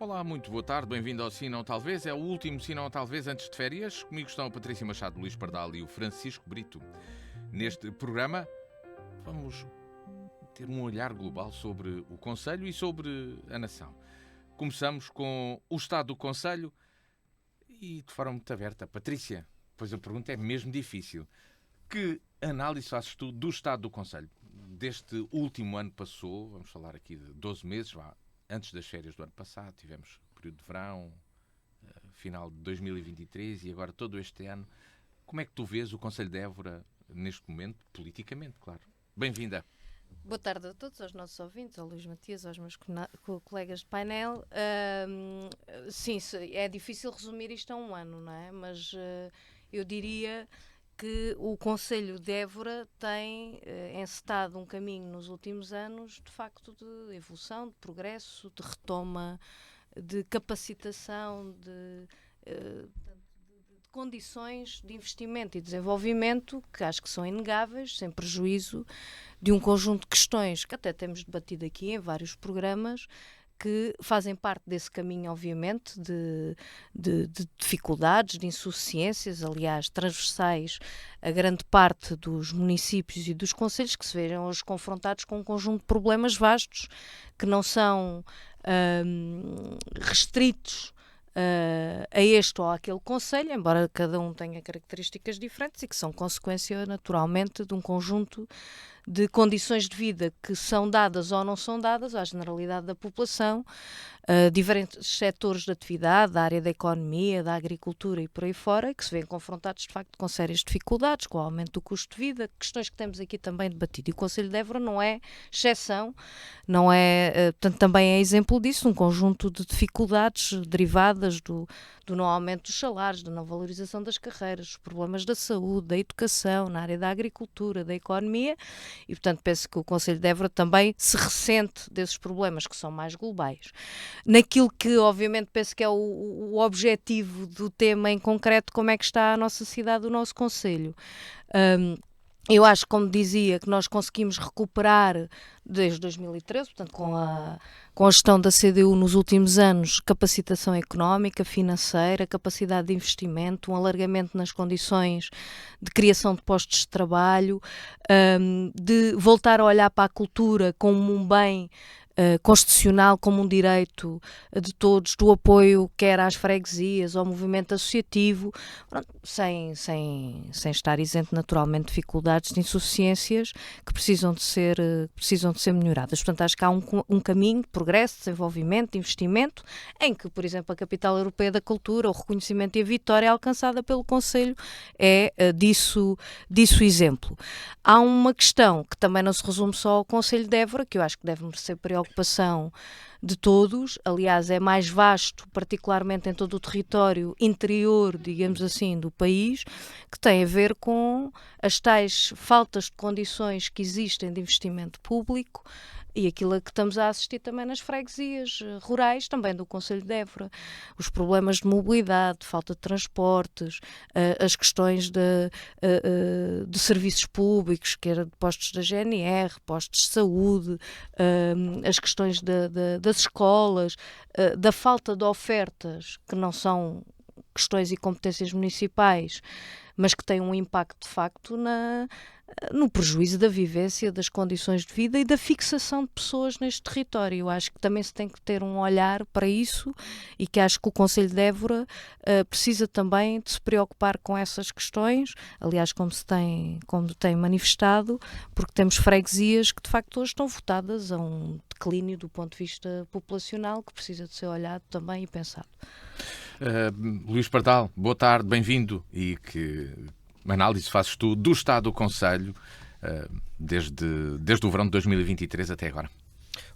Olá, muito boa tarde, bem-vindo ao Sim Não Talvez. É o último Sim Não Talvez antes de férias. Comigo estão a Patrícia Machado, Luís Pardal e o Francisco Brito. Neste programa vamos ter um olhar global sobre o Conselho e sobre a nação. Começamos com o estado do Conselho e de forma muito aberta. Patrícia, pois a pergunta é mesmo difícil. Que análise fazes tu do estado do Conselho? Deste último ano que passou, vamos falar aqui de 12 meses, antes das férias do ano passado, tivemos período de verão, final de 2023 e agora todo este ano. Como é que tu vês o Conselho de Évora neste momento, politicamente, claro? Bem-vinda. Boa tarde a todos, aos nossos ouvintes, ao Luís Matias, aos meus colegas de painel. Sim, é difícil resumir isto a um ano, não é? Mas eu diria que o Conselho de Évora tem encetado um caminho nos últimos anos, de facto, de evolução, de progresso, de retoma, de capacitação, de condições de investimento e desenvolvimento que acho que são inegáveis, sem prejuízo de um conjunto de questões que até temos debatido aqui em vários programas, que fazem parte desse caminho, obviamente, de dificuldades, de insuficiências, aliás, transversais a grande parte dos municípios e dos concelhos que se vejam hoje confrontados com um conjunto de problemas vastos que não são restritos a este ou àquele concelho, embora cada um tenha características diferentes e que são consequência, naturalmente, de um conjunto de condições de vida que são dadas ou não são dadas à generalidade da população, diferentes setores de atividade, da área da economia, da agricultura e por aí fora, que se vêem confrontados, de facto, com sérias dificuldades, com o aumento do custo de vida, questões que temos aqui também debatido. E o Conselho de Évora não é exceção, não é, portanto, também é exemplo disso, um conjunto de dificuldades derivadas do não aumento dos salários, da não valorização das carreiras, dos problemas da saúde, da educação, na área da agricultura, da economia, e, portanto, penso que o Conselho de Évora também se ressente desses problemas que são mais globais. Naquilo que, obviamente, penso que é o objetivo do tema em concreto, como é que está a nossa cidade, o nosso concelho. Eu acho, como dizia, que nós conseguimos recuperar desde 2013, portanto, com a gestão da CDU nos últimos anos, capacitação económica, financeira, capacidade de investimento, um alargamento nas condições de criação de postos de trabalho, de voltar a olhar para a cultura como um bem constitucional, como um direito de todos, do apoio quer às freguesias, ao movimento associativo, pronto, sem estar isento naturalmente de dificuldades, de insuficiências que precisam de ser melhoradas. Portanto, acho que há um caminho de progresso, de desenvolvimento, de investimento, em que, por exemplo, a Capital Europeia da Cultura, o reconhecimento e a vitória alcançada pelo Conselho é disso exemplo. Há uma questão que também não se resume só ao Conselho de Évora, que eu acho que deve merecer preocupação de todos, aliás é mais vasto, particularmente em todo o território interior, digamos assim, do país, que tem a ver com as tais faltas de condições que existem de investimento público e aquilo a que estamos a assistir também nas freguesias rurais, também do Concelho de Évora. Os problemas de mobilidade, de falta de transportes, as questões de serviços públicos, que era de postos da GNR, postos de saúde, as questões das escolas, da falta de ofertas, que não são questões e competências municipais, mas que têm um impacto de facto no prejuízo da vivência, das condições de vida e da fixação de pessoas neste território. Eu acho que também se tem que ter um olhar para isso e que acho que o Conselho de Évora precisa também de se preocupar com essas questões, aliás, como tem manifestado, porque temos freguesias que de facto hoje estão votadas a um declínio do ponto de vista populacional que precisa de ser olhado também e pensado. Luís Pardal, boa tarde, bem-vindo. E que análise fazes tu do estado do Conselho desde o verão de 2023 até agora?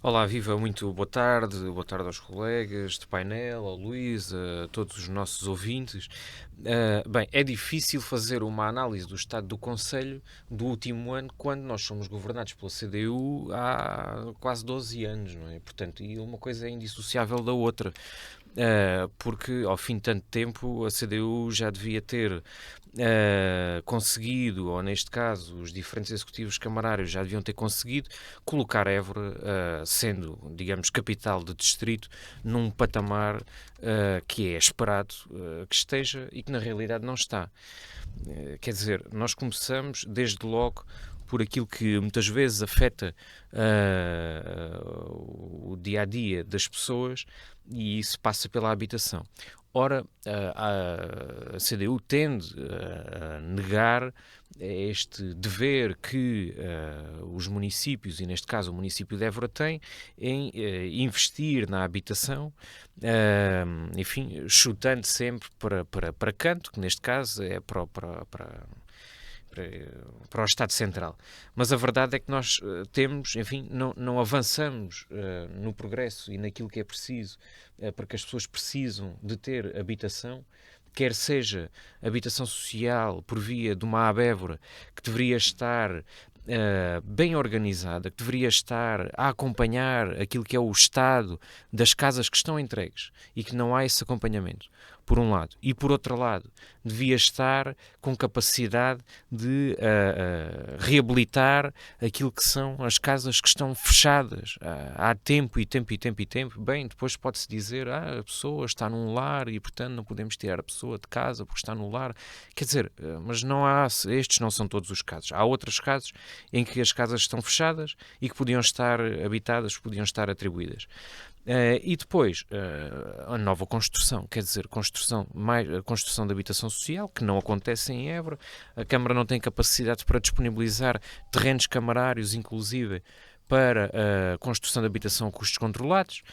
Olá, viva, muito boa tarde aos colegas de painel, ao Luís, a todos os nossos ouvintes. Bem, é difícil fazer uma análise do estado do Conselho do último ano quando nós somos governados pela CDU há quase 12 anos, não é? Portanto, e uma coisa é indissociável da outra. porque ao fim de tanto tempo a CDU já devia ter conseguido, ou neste caso os diferentes executivos camarários já deviam ter conseguido colocar Évora, sendo, digamos, capital de distrito, num patamar que é esperado que esteja e que na realidade não está. Quer dizer, nós começamos desde logo por aquilo que muitas vezes afeta o dia-a-dia das pessoas, e isso passa pela habitação. Ora, a CDU tende a negar este dever que os municípios, e neste caso o município de Évora, tem em investir na habitação, enfim, chutando sempre para canto, que neste caso é para o Estado Central. Mas a verdade é que nós temos, enfim, não avançamos no progresso e naquilo que é preciso para que as pessoas precisam de ter habitação, quer seja habitação social por via de uma Évora que deveria estar bem organizada, que deveria estar a acompanhar aquilo que é o estado das casas que estão entregues e que não há esse acompanhamento, por um lado. E por outro lado, devia estar com capacidade de reabilitar aquilo que são as casas que estão fechadas há tempo e tempo e tempo e tempo. Bem, depois pode-se dizer, a pessoa está num lar e, portanto, não podemos tirar a pessoa de casa porque está no lar. Quer dizer, mas não há, estes não são todos os casos. Há outros casos em que as casas estão fechadas e que podiam estar habitadas, podiam estar atribuídas. E depois a nova construção, quer dizer, a construção de habitação social, que não acontece em Évora. A Câmara não tem capacidade para disponibilizar terrenos camarários, inclusive, para a construção de habitação a custos controlados,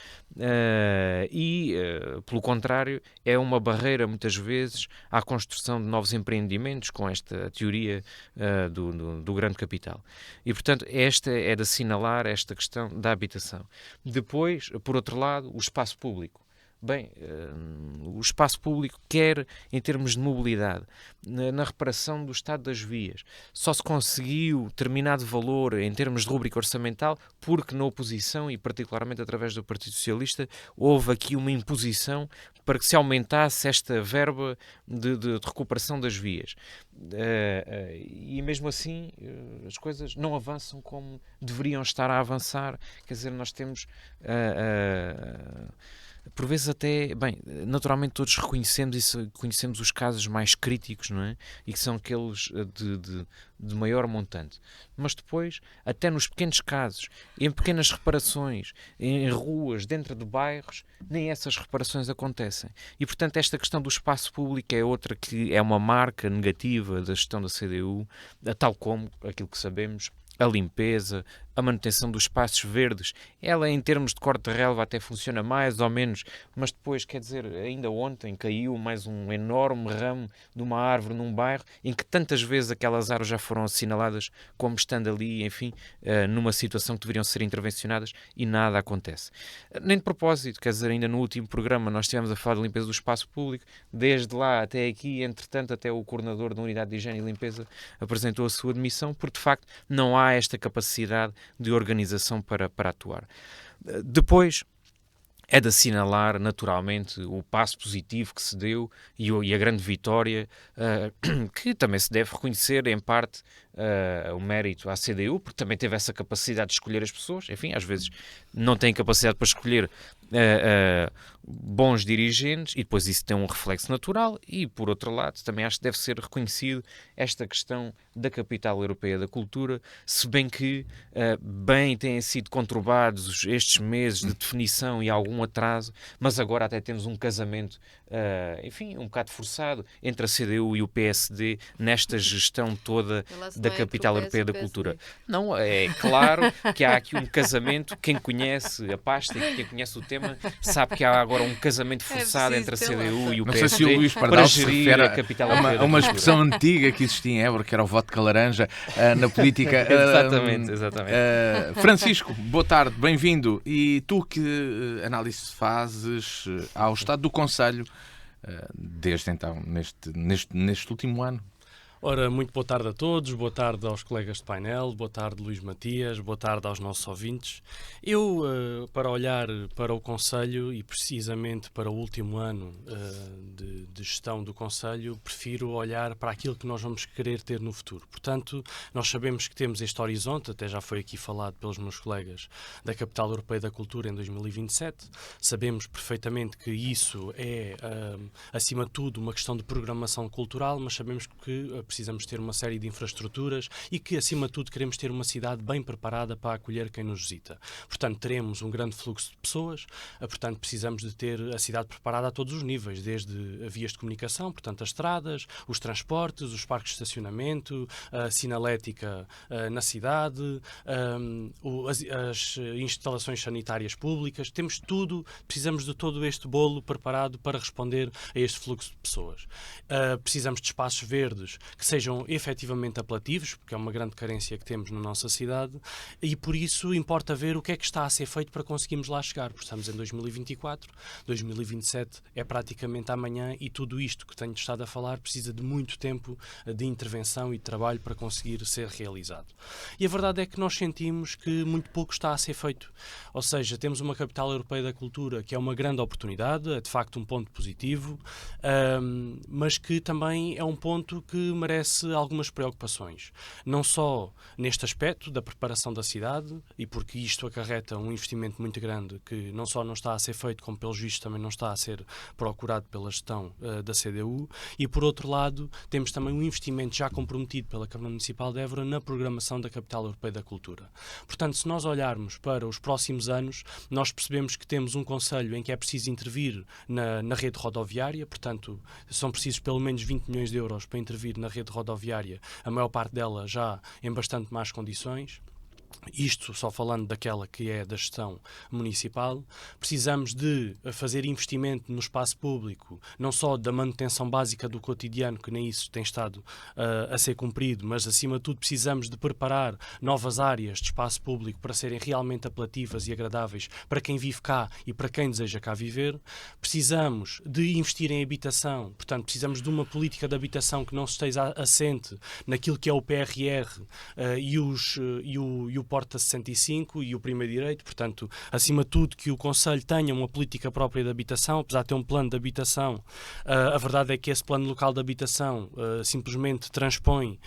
pelo contrário, é uma barreira muitas vezes à construção de novos empreendimentos com esta teoria do grande capital. E, portanto, esta é de assinalar esta questão da habitação. Depois, por outro lado, o espaço público. Bem, o espaço público, quer em termos de mobilidade, na reparação do estado das vias, só se conseguiu determinado valor em termos de rúbrica orçamental porque na oposição, e particularmente através do Partido Socialista, houve aqui uma imposição para que se aumentasse esta verba de recuperação das vias. E mesmo assim as coisas não avançam como deveriam estar a avançar. Quer dizer, nós temos... por vezes até, bem, naturalmente todos conhecemos os casos mais críticos, não é? E que são aqueles de maior montante. Mas depois, até nos pequenos casos, em pequenas reparações, em ruas, dentro de bairros, nem essas reparações acontecem. E, portanto, esta questão do espaço público é outra que é uma marca negativa da gestão da CDU, tal como aquilo que sabemos, a limpeza, a manutenção dos espaços verdes. Ela, em termos de corte de relva, até funciona mais ou menos, mas depois, quer dizer, ainda ontem caiu mais um enorme ramo de uma árvore num bairro em que tantas vezes aquelas árvores já foram assinaladas como estando ali, enfim, numa situação que deveriam ser intervencionadas e nada acontece. Nem de propósito, quer dizer, ainda no último programa nós estivemos a falar de limpeza do espaço público, desde lá até aqui, entretanto, até o coordenador da Unidade de Higiene e Limpeza apresentou a sua demissão, porque de facto não há esta capacidade de organização para atuar. Depois é de assinalar naturalmente o passo positivo que se deu e a grande vitória, que também se deve reconhecer em parte o mérito à CDU, porque também teve essa capacidade de escolher as pessoas. Enfim, às vezes não tem capacidade para escolher bons dirigentes, e depois isso tem um reflexo natural. E por outro lado também acho que deve ser reconhecido esta questão da capital europeia da cultura, se bem que bem têm sido conturbados estes meses de definição e algum atraso, mas agora até temos um casamento enfim, um bocado forçado entre a CDU e o PSD nesta gestão toda da capital europeia da cultura. Não, é claro que há aqui um casamento. Quem conhece a pasta e quem conhece o tema sabe que há agora um casamento forçado entre a CDU e o PSD. Não sei se o Luís Pardal se refere a capital europeia a uma expressão antiga que existia em Évora, que era o vodka laranja na política. Exatamente. Francisco, boa tarde, bem-vindo. E tu, que análise fazes ao estado do Conselho desde então, neste último ano? Ora, muito boa tarde a todos, boa tarde aos colegas de painel, boa tarde Luís Matias, boa tarde aos nossos ouvintes. Eu, para olhar para o Conselho e precisamente para o último ano de gestão do Conselho, prefiro olhar para aquilo que nós vamos querer ter no futuro. Portanto, nós sabemos que temos este horizonte, até já foi aqui falado pelos meus colegas, da Capital Europeia da Cultura em 2027. Sabemos perfeitamente que isso é, acima de tudo, uma questão de programação cultural, mas sabemos que precisamos ter uma série de infraestruturas e que, acima de tudo, queremos ter uma cidade bem preparada para acolher quem nos visita. Portanto, teremos um grande fluxo de pessoas, portanto, precisamos de ter a cidade preparada a todos os níveis, desde vias de comunicação, portanto, as estradas, os transportes, os parques de estacionamento, a sinalética na cidade, as instalações sanitárias públicas. Temos tudo, precisamos de todo este bolo preparado para responder a este fluxo de pessoas. Precisamos de espaços verdes que sejam efetivamente apelativos, porque é uma grande carência que temos na nossa cidade, e por isso importa ver o que é que está a ser feito para conseguirmos lá chegar, porque estamos em 2024, 2027 é praticamente amanhã e tudo isto que tenho estado a falar precisa de muito tempo de intervenção e de trabalho para conseguir ser realizado. E a verdade é que nós sentimos que muito pouco está a ser feito, ou seja, temos uma capital europeia da cultura que é uma grande oportunidade, é de facto um ponto positivo, mas que também é um ponto que merece algumas preocupações. Não só neste aspecto da preparação da cidade, e porque isto acarreta um investimento muito grande que não só não está a ser feito, como pelos vistos também não está a ser procurado pela gestão da CDU, e por outro lado temos também um investimento já comprometido pela Câmara Municipal de Évora na programação da Capital Europeia da Cultura. Portanto, se nós olharmos para os próximos anos, nós percebemos que temos um concelho em que é preciso intervir na rede rodoviária, portanto, são precisos pelo menos 20 milhões de euros para intervir na rede rodoviária, a maior parte dela já em bastante más condições. Isto só falando daquela que é da gestão municipal. Precisamos de fazer investimento no espaço público, não só da manutenção básica do cotidiano, que nem isso tem estado a ser cumprido, mas acima de tudo precisamos de preparar novas áreas de espaço público para serem realmente apelativas e agradáveis para quem vive cá e para quem deseja cá viver. Precisamos de investir em habitação, portanto precisamos de uma política de habitação que não se esteja assente naquilo que é o PRR e o Porta 65 e o primeiro direito, portanto, acima de tudo que o Conselho tenha uma política própria de habitação, apesar de ter um plano de habitação, a verdade é que esse plano local de habitação simplesmente transpõe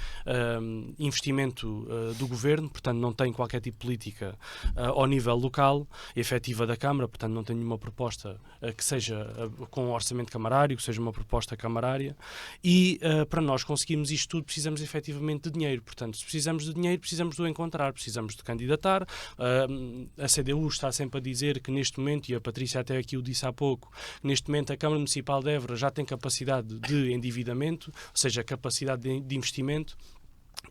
investimento do Governo, portanto não tem qualquer tipo de política ao nível local, efetiva da Câmara, portanto não tem nenhuma proposta que seja com orçamento camarário, que seja uma proposta camarária, e para nós conseguirmos isto tudo precisamos efetivamente de dinheiro, portanto se precisamos de dinheiro precisamos de o encontrar, precisamos de candidatar. A CDU está sempre a dizer que neste momento, e a Patrícia até aqui o disse há pouco, neste momento a Câmara Municipal de Évora já tem capacidade de endividamento, ou seja, capacidade de investimento.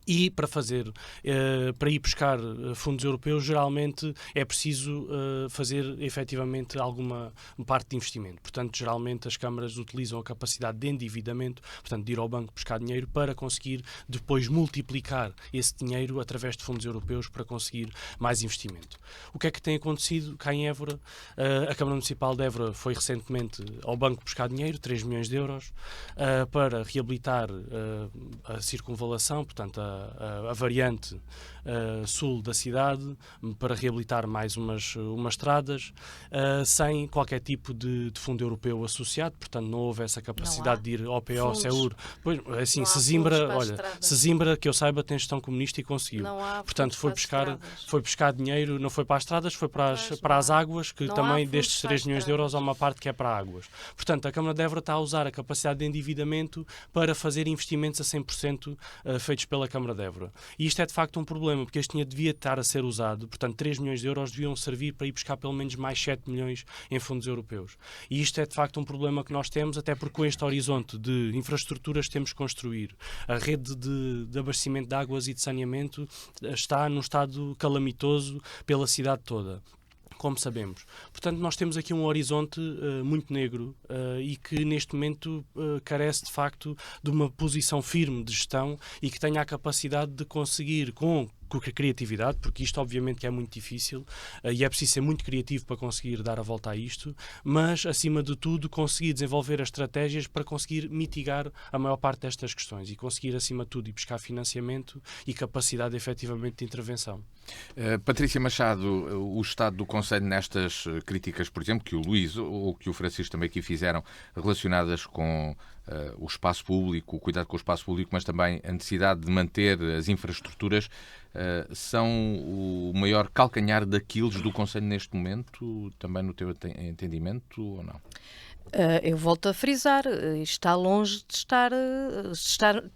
E para ir buscar fundos europeus, geralmente é preciso fazer efetivamente alguma parte de investimento. Portanto, geralmente as câmaras utilizam a capacidade de endividamento, portanto, de ir ao banco buscar dinheiro para conseguir depois multiplicar esse dinheiro através de fundos europeus para conseguir mais investimento. O que é que tem acontecido cá em Évora? A Câmara Municipal de Évora foi recentemente ao banco buscar dinheiro, 3 milhões de euros, para reabilitar a circunvalação, portanto, a variante sul da cidade, para reabilitar mais umas estradas, sem qualquer tipo de fundo europeu associado, portanto não houve essa capacidade de ir ao PO, SEUR. Pois, assim, Sesimbra, que eu saiba, tem gestão comunista e conseguiu. Portanto, foi buscar dinheiro, não foi para as estradas, foi para as águas, que também destes 3 milhões de euros há uma parte que é para águas. Portanto, a Câmara de Évora está a usar a capacidade de endividamento para fazer investimentos a 100% feitos pela Câmara de Évora. E isto é de facto um problema, porque este dinheiro devia estar a ser usado, portanto 3 milhões de euros deviam servir para ir buscar pelo menos mais 7 milhões em fundos europeus. E isto é de facto um problema que nós temos, até porque com este horizonte de infraestruturas temos que construir. A rede de abastecimento de águas e de saneamento está num estado calamitoso pela cidade toda, como sabemos. Portanto, nós temos aqui um horizonte muito negro e que neste momento carece de facto de uma posição firme de gestão e que tenha a capacidade de conseguir, com com a criatividade, porque isto obviamente que é muito difícil e é preciso ser muito criativo para conseguir dar a volta a isto, mas acima de tudo conseguir desenvolver as estratégias para conseguir mitigar a maior parte destas questões e conseguir acima de tudo ir buscar financiamento e capacidade efetivamente de intervenção. Patrícia Machado, o estado do Conselho nestas críticas, por exemplo, que o Luís ou que o Francisco também aqui fizeram, relacionadas com o espaço público, o cuidado com o espaço público, mas também a necessidade de manter as infraestruturas, são o maior calcanhar daqueles do Conselho neste momento, também no teu entendimento, ou não? Eu volto a frisar, está longe de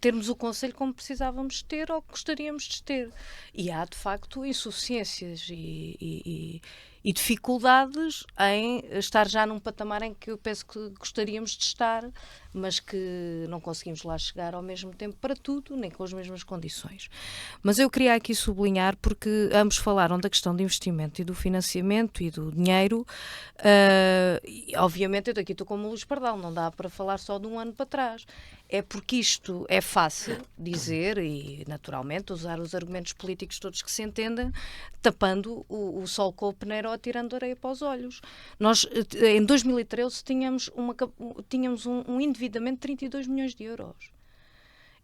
termos o Conselho como precisávamos ter ou que gostaríamos de ter. E há, de facto, insuficiências e dificuldades em estar já num patamar em que eu penso que gostaríamos de estar, mas que não conseguimos lá chegar ao mesmo tempo para tudo, nem com as mesmas condições. Mas eu queria aqui sublinhar, porque ambos falaram da questão de investimento e do financiamento e do dinheiro. E, obviamente, eu daqui estou como o Luís Pardal, não dá para falar só de um ano para trás. É porque isto é fácil dizer e, naturalmente, usar os argumentos políticos todos que se entendem, tapando o sol com o peneiro ou atirando areia para os olhos. Nós, em 2013, tínhamos um endividamento de 32 milhões de euros.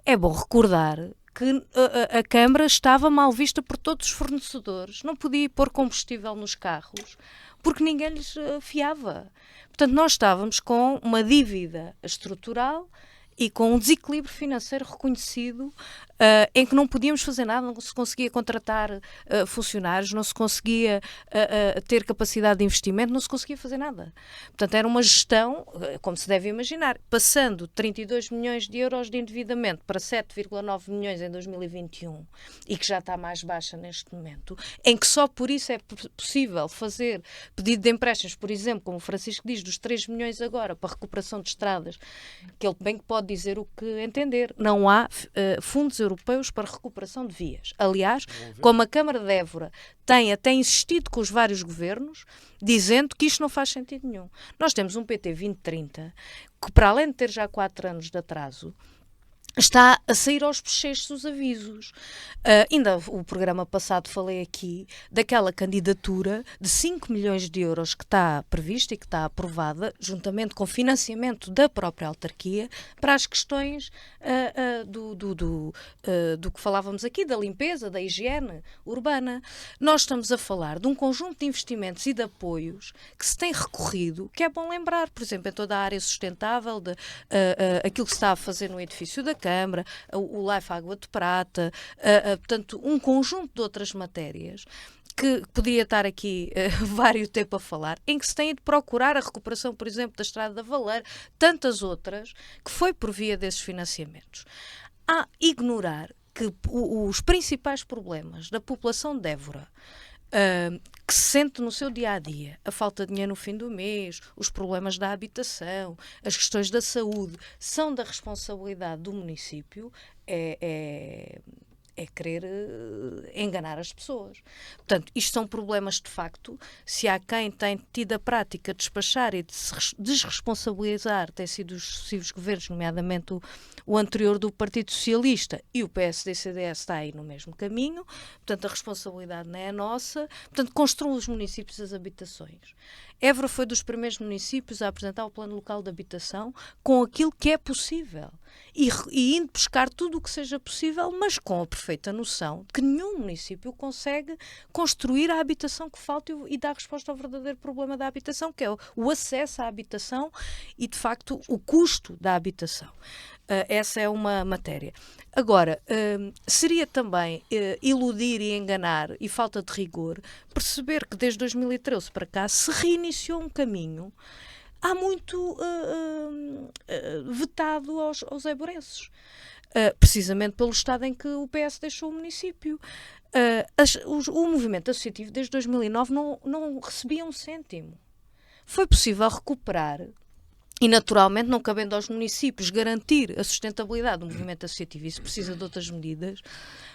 É bom recordar que a Câmara estava mal vista por todos os fornecedores, não podia pôr combustível nos carros, porque ninguém lhes fiava. Portanto, nós estávamos com uma dívida estrutural e com um desequilíbrio financeiro reconhecido, em que não podíamos fazer nada, não se conseguia contratar funcionários, não se conseguia ter capacidade de investimento, não se conseguia fazer nada. Portanto, era uma gestão, como se deve imaginar, passando 32 milhões de euros de endividamento para 7,9 milhões em 2021 e que já está mais baixa neste momento, em que só por isso é possível fazer pedido de empréstimos, por exemplo, como o Francisco diz, dos 3 milhões agora para recuperação de estradas, que ele bem que pode dizer o que entender. Não há fundos europeus para recuperação de vias. Aliás, como a Câmara de Évora tem até insistido com os vários governos, dizendo que isto não faz sentido nenhum. Nós temos um PT 2030 que, para além de ter já 4 anos de atraso, está a sair aos pecheiros os avisos. Ainda o programa passado falei aqui daquela candidatura de 5 milhões de euros que está prevista e que está aprovada, juntamente com financiamento da própria autarquia, para as questões do que falávamos aqui, da limpeza, da higiene urbana. Nós estamos a falar de um conjunto de investimentos e de apoios que se tem recorrido, que é bom lembrar, por exemplo, em toda a área sustentável, aquilo que se está a fazer no edifício da Câmara, o Life Água de Prata, portanto, um conjunto de outras matérias que poderia estar aqui vários tempo a falar, em que se tem de procurar a recuperação, por exemplo, da Estrada da Valeira, tantas outras, que foi por via desses financiamentos. A ignorar que os principais problemas da população de Évora, que se sente no seu dia-a-dia, a falta de dinheiro no fim do mês, os problemas da habitação, as questões da saúde, são da responsabilidade do município, é querer enganar as pessoas. Portanto, isto são problemas de facto. Se há quem tem tido a prática de despachar e de se desresponsabilizar, tem sido os sucessivos governos, nomeadamente o anterior do Partido Socialista, e o PSD-CDS está aí no mesmo caminho. Portanto, a responsabilidade não é nossa. Portanto, construam os municípios as habitações. Évora foi dos primeiros municípios a apresentar o Plano Local de Habitação com aquilo que é possível. E indo buscar tudo o que seja possível, mas com a perfeita noção de que nenhum município consegue construir a habitação que falta e dar resposta ao verdadeiro problema da habitação, que é o acesso à habitação e, de facto, o custo da habitação. Essa é uma matéria. Agora, seria também iludir e enganar e falta de rigor perceber que desde 2013 para cá se reiniciou um caminho há muito vetado aos évorenses, precisamente pelo estado em que o PS deixou o município. O movimento associativo desde 2009 não recebia um cêntimo. Foi possível recuperar e, naturalmente, não cabendo aos municípios garantir a sustentabilidade do movimento associativo, isso precisa de outras medidas,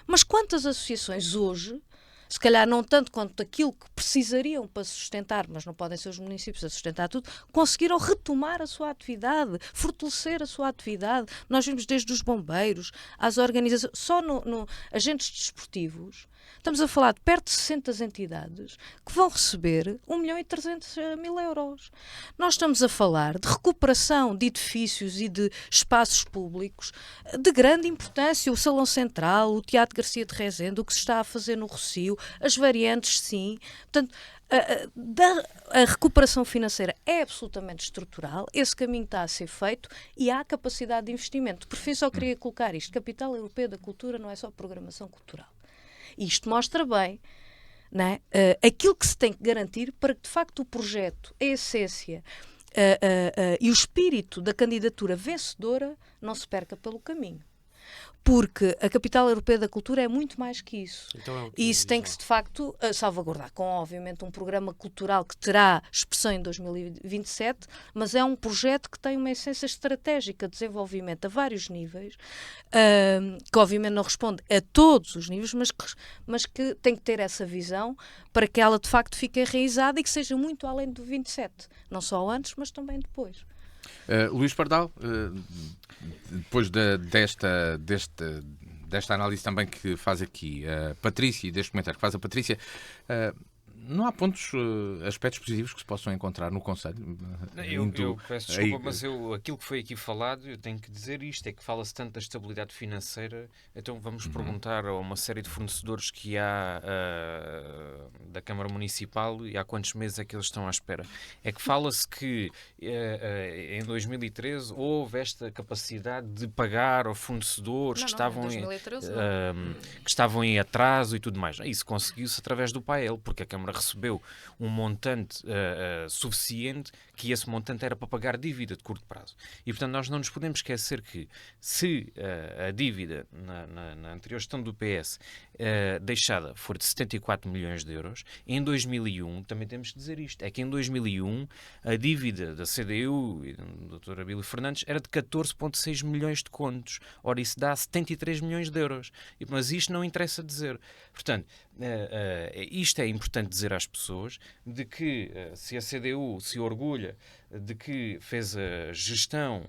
mas quantas associações hoje, se calhar não tanto quanto aquilo que precisariam para sustentar, mas não podem ser os municípios a sustentar tudo, conseguiram retomar a sua atividade, fortalecer a sua atividade. Nós vimos desde os bombeiros, às organizações, só agentes desportivos, Estamos a falar de perto de 60 entidades que vão receber 1.300.000 euros. Nós estamos a falar de recuperação de edifícios e de espaços públicos de grande importância. O Salão Central, o Teatro Garcia de Rezende, o que se está a fazer no Rossio, as variantes, sim. Portanto, a recuperação financeira é absolutamente estrutural, esse caminho está a ser feito e há capacidade de investimento. Por fim, só queria colocar isto: Capital Europeu da Cultura não é só programação cultural. Isto mostra bem, não é? Aquilo que se tem que garantir para que, de facto, o projeto, a essência e o espírito da candidatura vencedora não se perca pelo caminho. Porque a Capital Europeia da Cultura é muito mais que isso. Então E isso tem que se, de facto, salvaguardar com, obviamente, um programa cultural que terá expressão em 2027, mas é um projeto que tem uma essência estratégica de desenvolvimento a vários níveis, que, obviamente, não responde a todos os níveis, mas que tem que ter essa visão para que ela, de facto, fique enraizada e que seja muito além do 27. Não só antes, mas também depois. Luís Pardal, depois desta análise também que faz aqui a Patrícia, e deste comentário que faz a Patrícia, não há pontos, aspectos positivos que se possam encontrar no Conselho? Eu peço desculpa, mas aquilo que foi aqui falado, eu tenho que dizer isto, é que fala-se tanto da estabilidade financeira, então vamos perguntar a uma série de fornecedores que há da Câmara Municipal e há quantos meses é que eles estão à espera. É que fala-se que em 2013 houve esta capacidade de pagar aos fornecedores que estavam em atraso e tudo mais. Isso conseguiu-se através do PAEL, porque a Câmara recebeu um montante suficiente, que esse montante era para pagar dívida de curto prazo. E, portanto, nós não nos podemos esquecer que se a dívida na anterior gestão do PS deixada for de 74 milhões de euros, em 2001, também temos que dizer isto, é que em 2001 a dívida da CDU e do Dr. Abílio Fernandes era de 14,6 milhões de contos. Ora, isso dá 73 milhões de euros. Mas isto não interessa dizer. Portanto, isto é importante dizer às pessoas de que se a CDU se orgulha de que fez a gestão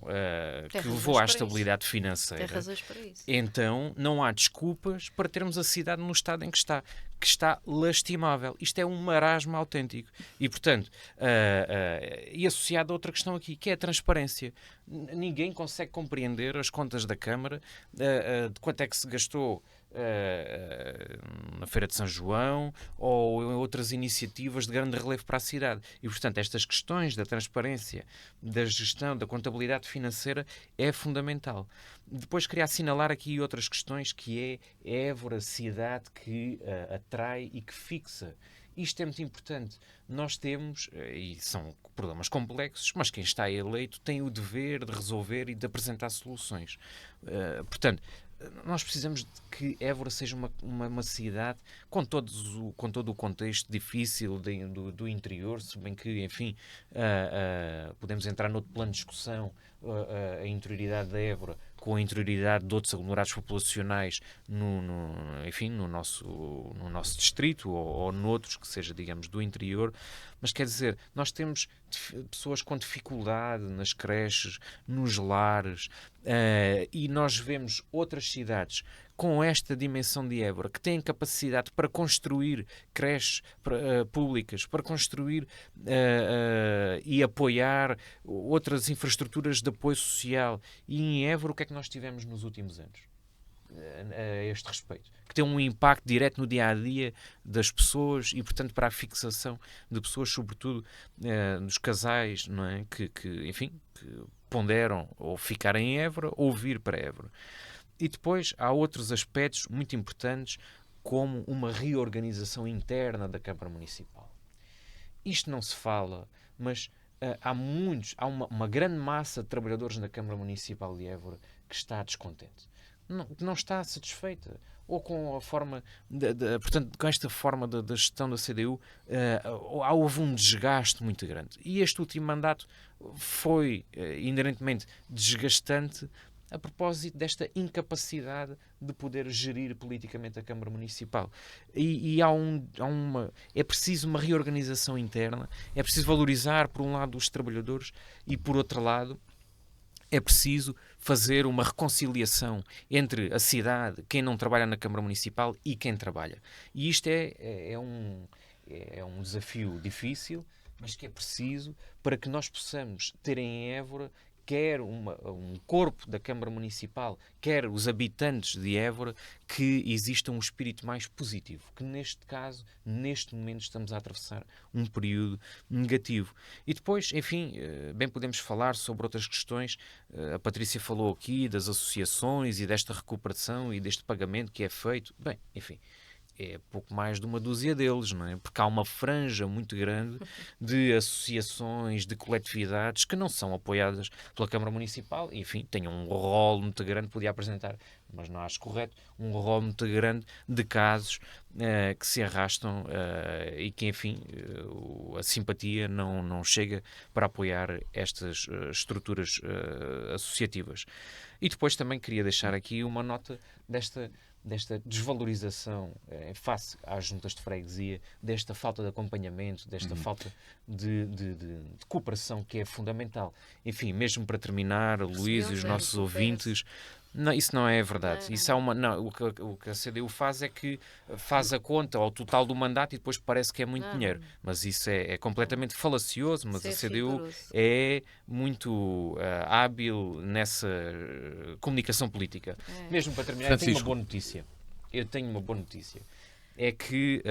que levou à estabilidade financeira, tem razões para isso. Então não há desculpas para termos a cidade no estado em que está lastimável. Isto é um marasmo autêntico. E, portanto, e associado a outra questão aqui, que é a transparência. Ninguém consegue compreender as contas da Câmara, de quanto é que se gastou na Feira de São João ou em outras iniciativas de grande relevo para a cidade. E, portanto, estas questões da transparência, da gestão, da contabilidade financeira é fundamental. Depois queria assinalar aqui outras questões, que é a voracidade que atrai e que fixa. Isto é muito importante. Nós temos, e são problemas complexos, mas quem está eleito tem o dever de resolver e de apresentar soluções. Portanto, nós precisamos de que Évora seja uma cidade com todo o contexto difícil do interior, se bem que, enfim, podemos entrar noutro plano de discussão, a interioridade da Évora com a interioridade de outros aglomerados populacionais no nosso distrito ou noutros que seja, digamos, do interior. Mas quer dizer, nós temos pessoas com dificuldade nas creches, nos lares, e nós vemos outras cidades com esta dimensão de Évora, que têm capacidade para construir creches públicas, para construir e apoiar outras infraestruturas de apoio social. E em Évora, o que é que nós tivemos nos últimos anos a este respeito? Que tem um impacto direto no dia-a-dia das pessoas e, portanto, para a fixação de pessoas, sobretudo dos casais, não é? que ponderam ou ficar em Évora ou vir para Évora. E depois há outros aspectos muito importantes, como uma reorganização interna da Câmara Municipal. Isto não se fala, mas há uma grande massa de trabalhadores na Câmara Municipal de Évora que está descontente. Não está satisfeita. Ou com a forma, portanto, com esta forma da gestão da CDU, houve um desgaste muito grande. E este último mandato foi inerentemente desgastante a propósito desta incapacidade de poder gerir politicamente a Câmara Municipal. E é preciso uma reorganização interna, é preciso valorizar, por um lado, os trabalhadores e, por outro lado, é preciso fazer uma reconciliação entre a cidade, quem não trabalha na Câmara Municipal e quem trabalha. E isto é um desafio difícil, mas que é preciso para que nós possamos ter em Évora quer um corpo da Câmara Municipal, quer os habitantes de Évora, que exista um espírito mais positivo, que neste caso, neste momento, estamos a atravessar um período negativo. E depois, enfim, bem podemos falar sobre outras questões. A Patrícia falou aqui das associações e desta recuperação e deste pagamento que é feito. Bem, enfim, é pouco mais de uma dúzia deles, não é? Porque há uma franja muito grande de associações, de coletividades que não são apoiadas pela Câmara Municipal, e, enfim, têm um rol muito grande, podia apresentar, mas não acho correto, um rol muito grande de casos que se arrastam e que, enfim, a simpatia não chega para apoiar estas estruturas associativas. E depois também queria deixar aqui uma nota desta desvalorização face às juntas de freguesia, desta falta de acompanhamento, desta falta de cooperação que é fundamental. Enfim, mesmo para terminar, Luís e os nossos ouvintes, não, isso não é verdade. Isso é o que a CDU faz é que faz a conta ao total do mandato e depois parece que é muito dinheiro. Mas isso é completamente falacioso, mas a CDU é muito hábil nessa comunicação política. Mesmo para terminar, eu tenho uma boa notícia. É que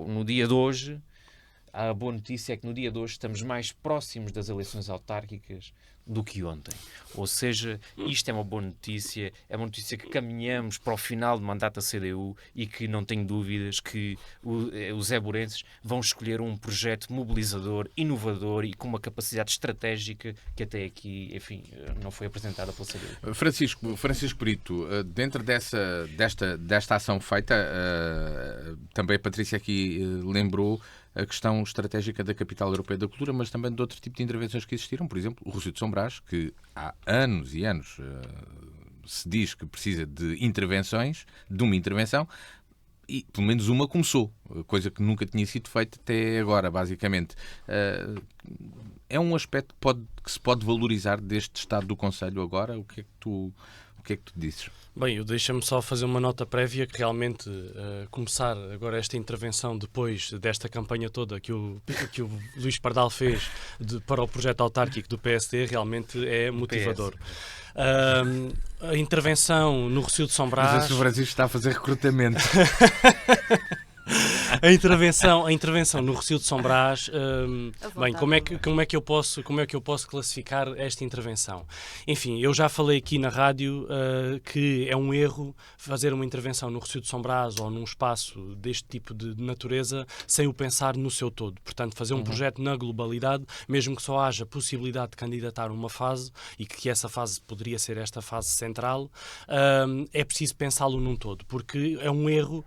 no dia de hoje, a boa notícia é que no dia de hoje estamos mais próximos das eleições autárquicas do que ontem. Ou seja, isto é uma boa notícia, é uma notícia que caminhamos para o final do mandato da CDU e que não tenho dúvidas que os éborenses vão escolher um projeto mobilizador, inovador e com uma capacidade estratégica que até aqui, enfim, não foi apresentada pela CDU. Francisco Brito, dentro desta ação feita, também a Patrícia aqui lembrou a questão estratégica da Capital Europeia da Cultura, mas também de outro tipo de intervenções que existiram. Por exemplo, o Rossio de São Brás, que há anos e anos se diz que precisa de uma intervenção, e pelo menos uma começou, coisa que nunca tinha sido feita até agora, basicamente. É um aspecto que se pode valorizar deste estado do Conselho agora? O que é que tu dizes? Bem, deixa-me só fazer uma nota prévia que realmente começar agora esta intervenção depois desta campanha toda que o Luís Pardal fez para o projeto autárquico do PSD realmente é motivador. A intervenção no Rossio de São Brás... Mas o Francisco está a fazer recrutamento. A intervenção no Rossio de São Brás, bem, como é que eu posso classificar esta intervenção? Enfim, eu já falei aqui na rádio que é um erro fazer uma intervenção no Rossio de São Brás ou num espaço deste tipo de natureza sem o pensar no seu todo. Portanto, fazer um projeto na globalidade, mesmo que só haja possibilidade de candidatar uma fase e que essa fase poderia ser esta fase central, é preciso pensá-lo num todo, porque é um erro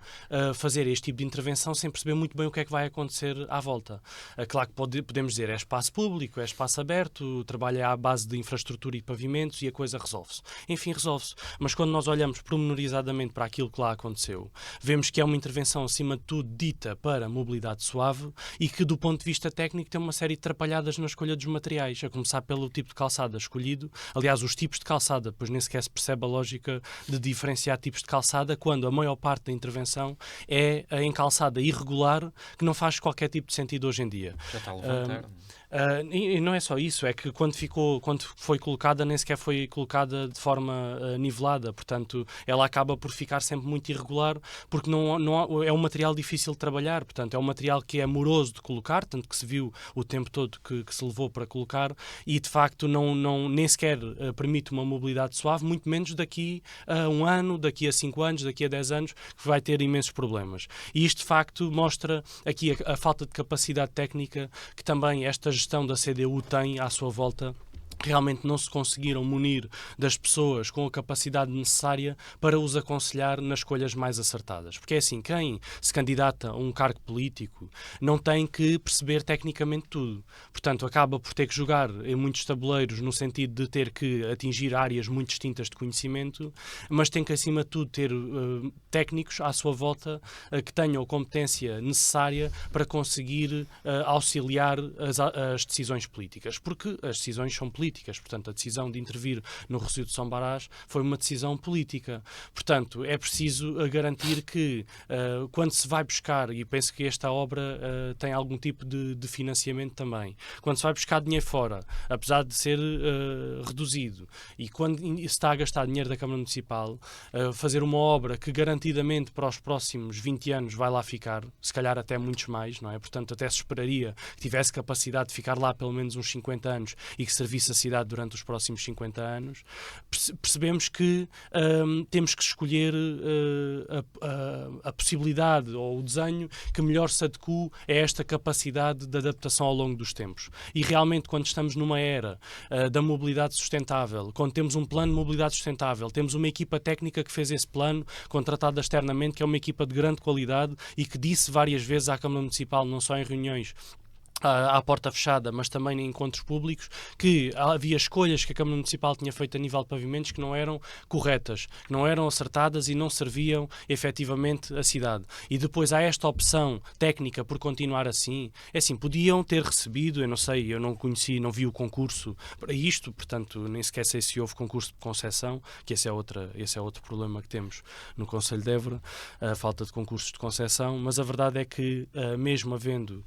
fazer este tipo de intervenção sem perceber muito bem o que é que vai acontecer à volta. Claro que podemos dizer é espaço público, é espaço aberto, trabalha à base de infraestrutura e pavimentos e a coisa resolve-se. Enfim, resolve-se. Mas quando nós olhamos pormenorizadamente para aquilo que lá aconteceu, vemos que é uma intervenção, acima de tudo, dita para a mobilidade suave e que, do ponto de vista técnico, tem uma série de atrapalhadas na escolha dos materiais, a começar pelo tipo de calçada escolhido. Aliás, os tipos de calçada, pois nem sequer se percebe a lógica de diferenciar tipos de calçada quando a maior parte da intervenção é em calçada irregular, que não faz qualquer tipo de sentido hoje em dia. Já está a levantar. E não é só isso, é que quando foi colocada, nem sequer foi colocada de forma nivelada, portanto, ela acaba por ficar sempre muito irregular, porque é um material difícil de trabalhar, portanto, é um material que é moroso de colocar, tanto que se viu o tempo todo que se levou para colocar, e de facto nem sequer permite uma mobilidade suave, muito menos daqui a um ano, daqui a 5 anos, daqui a 10 anos, que vai ter imensos problemas. E isto, de facto, mostra aqui a falta de capacidade técnica que também esta gestão da CDU tem à sua volta. Realmente não se conseguiram munir das pessoas com a capacidade necessária para os aconselhar nas escolhas mais acertadas. Porque é assim, quem se candidata a um cargo político não tem que perceber tecnicamente tudo. Portanto, acaba por ter que jogar em muitos tabuleiros no sentido de ter que atingir áreas muito distintas de conhecimento, mas tem que, acima de tudo, ter técnicos à sua volta que tenham a competência necessária para conseguir auxiliar as decisões políticas. Porque as decisões são políticas. políticas. Portanto, a decisão de intervir no Recio de São Brás foi uma decisão política. Portanto, é preciso garantir que, quando se vai buscar, e penso que esta obra tem algum tipo de financiamento também, quando se vai buscar dinheiro fora, apesar de ser reduzido, e quando se está a gastar dinheiro da Câmara Municipal, fazer uma obra que garantidamente para os próximos 20 anos vai lá ficar, se calhar até muitos mais, não é? Portanto, até se esperaria que tivesse capacidade de ficar lá pelo menos uns 50 anos e que servisse a cidade durante os próximos 50 anos, percebemos que temos que escolher a possibilidade ou o desenho que melhor se adequa a esta capacidade de adaptação ao longo dos tempos. E realmente, quando estamos numa era da mobilidade sustentável, quando temos um plano de mobilidade sustentável, temos uma equipa técnica que fez esse plano, contratada externamente, que é uma equipa de grande qualidade e que disse várias vezes à Câmara Municipal, não só em reuniões à porta fechada, mas também em encontros públicos, que havia escolhas que a Câmara Municipal tinha feito a nível de pavimentos que não eram corretas, que não eram acertadas e não serviam efetivamente a cidade. E depois há esta opção técnica por continuar assim. É assim, podiam ter recebido, eu não sei, eu não conheci, não vi o concurso para isto, portanto, nem sequer sei se houve concurso de concessão, que esse é outro problema que temos no Concelho de Évora, a falta de concursos de concessão, mas a verdade é que, mesmo havendo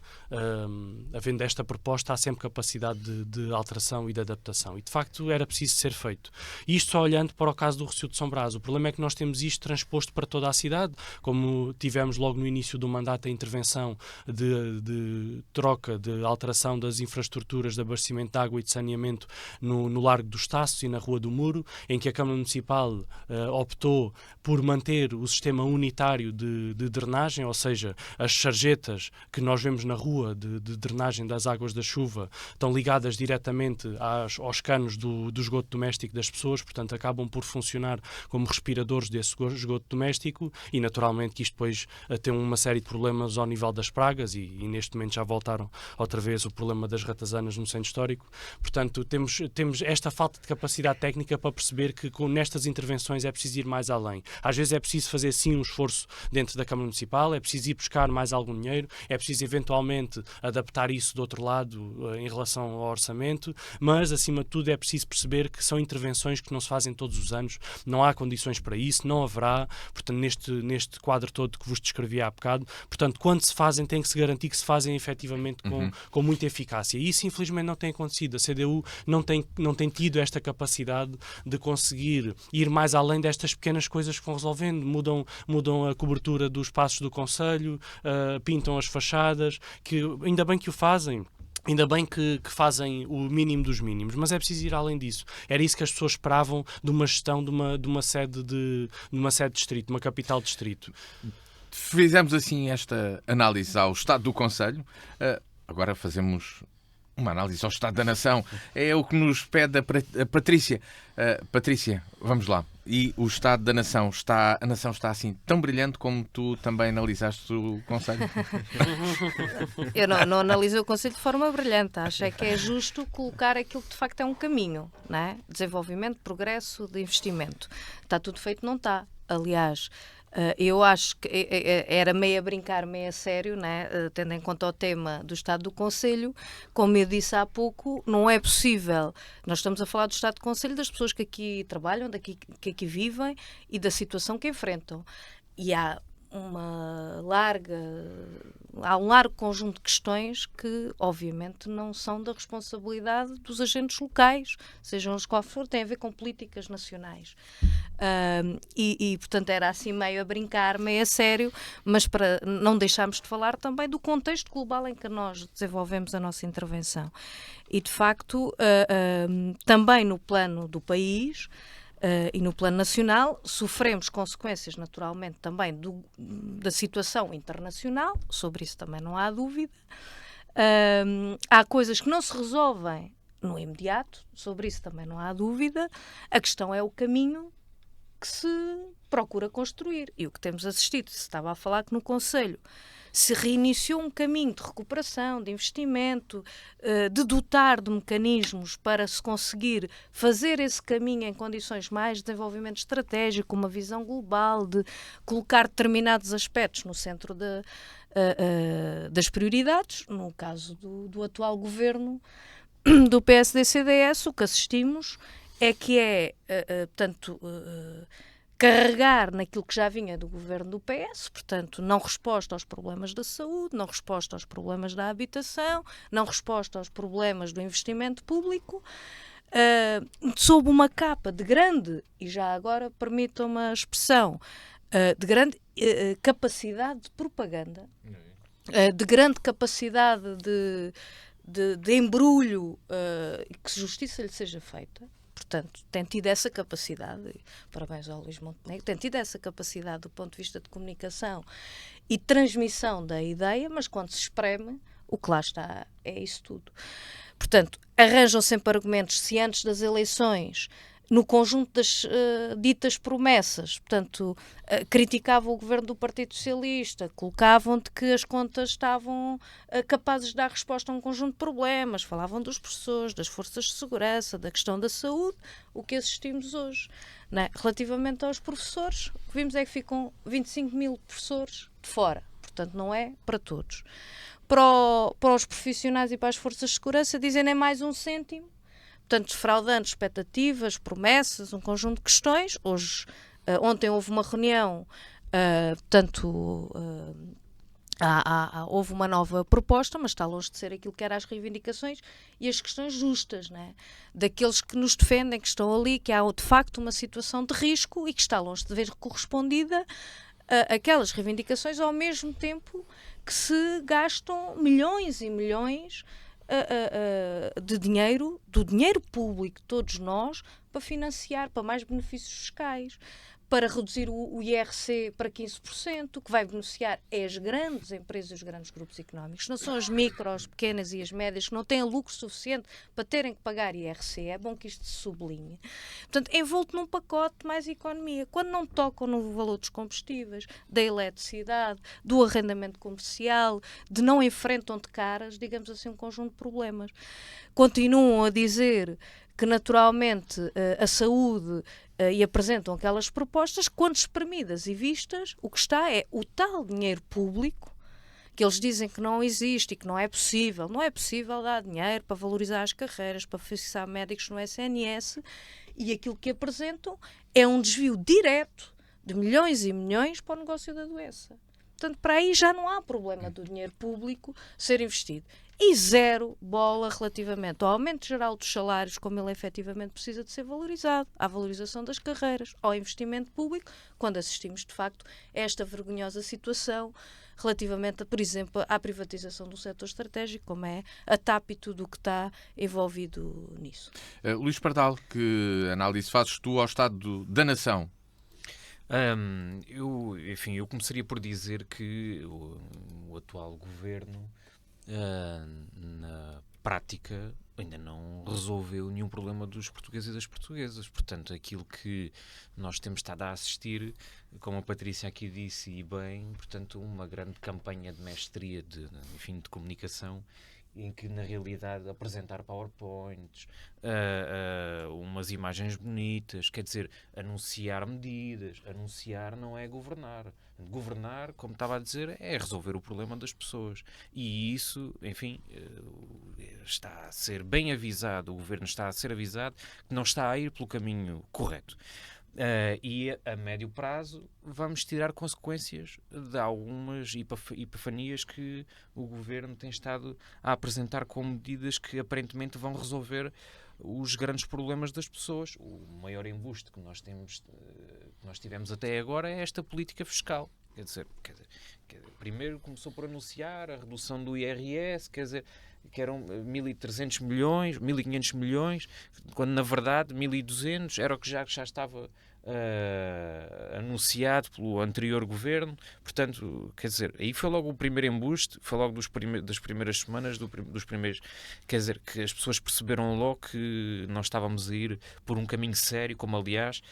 esta proposta, há sempre capacidade de alteração e de adaptação. E, de facto, era preciso ser feito. E isto só olhando para o caso do Recio de São Brás. O problema é que nós temos isto transposto para toda a cidade, como tivemos logo no início do mandato a intervenção de troca, de alteração das infraestruturas de abastecimento de água e de saneamento no Largo dos Taços e na Rua do Muro, em que a Câmara Municipal optou por manter o sistema unitário de drenagem, ou seja, as sarjetas que nós vemos na rua de drenagem das águas da chuva estão ligadas diretamente aos canos do esgoto doméstico das pessoas, portanto acabam por funcionar como respiradores desse esgoto doméstico e naturalmente que isto depois tem uma série de problemas ao nível das pragas e neste momento já voltaram outra vez o problema das ratazanas no centro histórico. Portanto, temos esta falta de capacidade técnica para perceber que nestas intervenções é preciso ir mais além. Às vezes é preciso fazer sim um esforço dentro da Câmara Municipal, é preciso ir buscar mais algum dinheiro, é preciso eventualmente adaptar isso do outro lado em relação ao orçamento, mas acima de tudo é preciso perceber que são intervenções que não se fazem todos os anos, não há condições para isso, não haverá, portanto neste quadro todo que vos descrevi há bocado, portanto quando se fazem tem que se garantir que se fazem efetivamente com muita eficácia e isso infelizmente não tem acontecido, a CDU não tem tido esta capacidade de conseguir ir mais além destas pequenas coisas que vão resolvendo, mudam a cobertura dos espaços do concelho, pintam as fachadas, que ainda bem que o fazem. Ainda bem que fazem o mínimo dos mínimos, mas é preciso ir além disso. Era isso que as pessoas esperavam de uma gestão de uma sede de distrito, de uma capital de distrito. Fizemos assim esta análise ao estado do Concelho. Agora fazemos uma análise ao estado da nação. É o que nos pede a Patrícia. Patrícia, vamos lá. E o estado da nação a nação está assim tão brilhante como tu também analisaste o Concelho? Eu não analisei o Concelho de forma brilhante. Acho que é justo colocar aquilo que de facto é um caminho, não é? Desenvolvimento, progresso, de investimento. Está tudo feito? Não está. Aliás, eu acho que era meio a brincar, meio a sério, né? Tendo em conta o tema do Estado do Concelho. Como eu disse há pouco, não é possível. Nós estamos a falar do Estado do Concelho, das pessoas que aqui trabalham, que aqui vivem e da situação que enfrentam. E há um largo conjunto de questões que, obviamente, não são da responsabilidade dos agentes locais, sejam os quais for, têm a ver com políticas nacionais. Portanto, era assim meio a brincar, meio a sério, mas para não deixarmos de falar também do contexto global em que nós desenvolvemos a nossa intervenção. E, de facto, também no plano do país, e no plano nacional, sofremos consequências, naturalmente, também da situação internacional, sobre isso também não há dúvida. Há coisas que não se resolvem no imediato, sobre isso também não há dúvida. A questão é o caminho que se procura construir. E o que temos assistido, se estava a falar que no Concelho se reiniciou um caminho de recuperação, de investimento, de dotar de mecanismos para se conseguir fazer esse caminho em condições mais de desenvolvimento estratégico, uma visão global, de colocar determinados aspectos no centro das prioridades. No caso do atual governo, do PSD-CDS, o que assistimos é que portanto, carregar naquilo que já vinha do governo do PS, portanto, não resposta aos problemas da saúde, não resposta aos problemas da habitação, não resposta aos problemas do investimento público, sob uma capa de grande, e já agora permitam-me a expressão, de grande capacidade de propaganda, de grande capacidade de embrulho, que justiça lhe seja feita. Portanto, tem tido essa capacidade, parabéns ao Luís Montenegro, tem tido essa capacidade do ponto de vista de comunicação e transmissão da ideia, mas quando se espreme, o que lá está é isso tudo. Portanto, arranjam sempre argumentos se antes das eleições, no conjunto das ditas promessas, portanto, criticavam o governo do Partido Socialista, colocavam de que as contas estavam capazes de dar resposta a um conjunto de problemas, falavam dos professores, das forças de segurança, da questão da saúde, o que assistimos hoje. Não é? Relativamente aos professores, o que vimos é que ficam 25 mil professores de fora, portanto, não é para todos. Para os profissionais e para as forças de segurança, dizem nem mais um cêntimo. Portanto, defraudando expectativas, promessas, um conjunto de questões. Ontem houve uma reunião, houve uma nova proposta, mas está longe de ser aquilo que eram as reivindicações e as questões justas, né? Daqueles que nos defendem, que estão ali, que há de facto uma situação de risco e que está longe de ver correspondida aquelas reivindicações, ao mesmo tempo que se gastam milhões e milhões de dinheiro, do dinheiro público de todos nós, para financiar, para mais benefícios fiscais, para reduzir o IRC para 15%, que vai beneficiar as grandes empresas e os grandes grupos económicos, não são as micros, pequenas e as médias, que não têm lucro suficiente para terem que pagar IRC. É bom que isto se sublinhe. Portanto, envolto num pacote de mais economia. Quando não tocam no valor dos combustíveis, da eletricidade, do arrendamento comercial, de não enfrentam de caras, digamos assim, um conjunto de problemas. Continuam a dizer que naturalmente a saúde e apresentam aquelas propostas, quando espremidas e vistas, o que está é o tal dinheiro público, que eles dizem que não existe e que não é possível. Não é possível dar dinheiro para valorizar as carreiras, para fixar médicos no SNS, e aquilo que apresentam é um desvio direto de milhões e milhões para o negócio da doença. Portanto, para aí já não há problema do dinheiro público ser investido. E zero bola relativamente ao aumento geral dos salários, como ele efetivamente precisa de ser valorizado, à valorização das carreiras, ao investimento público, quando assistimos, de facto, a esta vergonhosa situação relativamente, por exemplo, à privatização do setor estratégico, como é a TAP e tudo o que está envolvido nisso. Luís Pardal, que análise fazes tu ao estado da nação? Eu começaria por dizer que o atual governo, na prática, ainda não resolveu nenhum problema dos portugueses e das portuguesas. Portanto, aquilo que nós temos estado a assistir, como a Patrícia aqui disse, e bem, portanto, uma grande campanha de mestria de comunicação, em que, na realidade, apresentar PowerPoints, umas imagens bonitas, quer dizer, anunciar medidas. Anunciar não é governar. Governar, como estava a dizer, é resolver o problema das pessoas. E isso, enfim, está a ser bem avisado, o governo está a ser avisado que não está a ir pelo caminho correto. E a médio prazo vamos tirar consequências de algumas epifanias que o governo tem estado a apresentar como medidas que aparentemente vão resolver os grandes problemas das pessoas. O maior embuste que nós tivemos até agora é esta política fiscal. Quer dizer, primeiro começou por anunciar a redução do IRS, quer dizer, que eram 1.300 milhões, 1.500 milhões, quando na verdade 1.200 era o que já estava anunciado pelo anterior governo. Portanto, quer dizer, aí foi logo o primeiro embuste, foi logo das primeiras semanas, dos primeiros, quer dizer, que as pessoas perceberam logo que nós estávamos a ir por um caminho sério, como aliás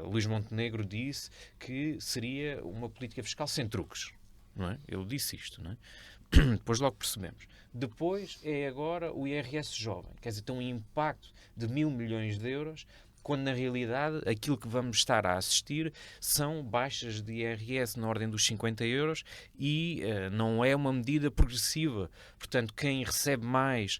Luís Montenegro disse que seria uma política fiscal sem truques, não é? Ele disse isto, não é? Depois logo percebemos. Depois é agora o IRS jovem, quer dizer, tem um impacto de 1.000 milhões de euros quando na realidade aquilo que vamos estar a assistir são baixas de IRS na ordem dos 50 euros e não é uma medida progressiva. Portanto, quem recebe mais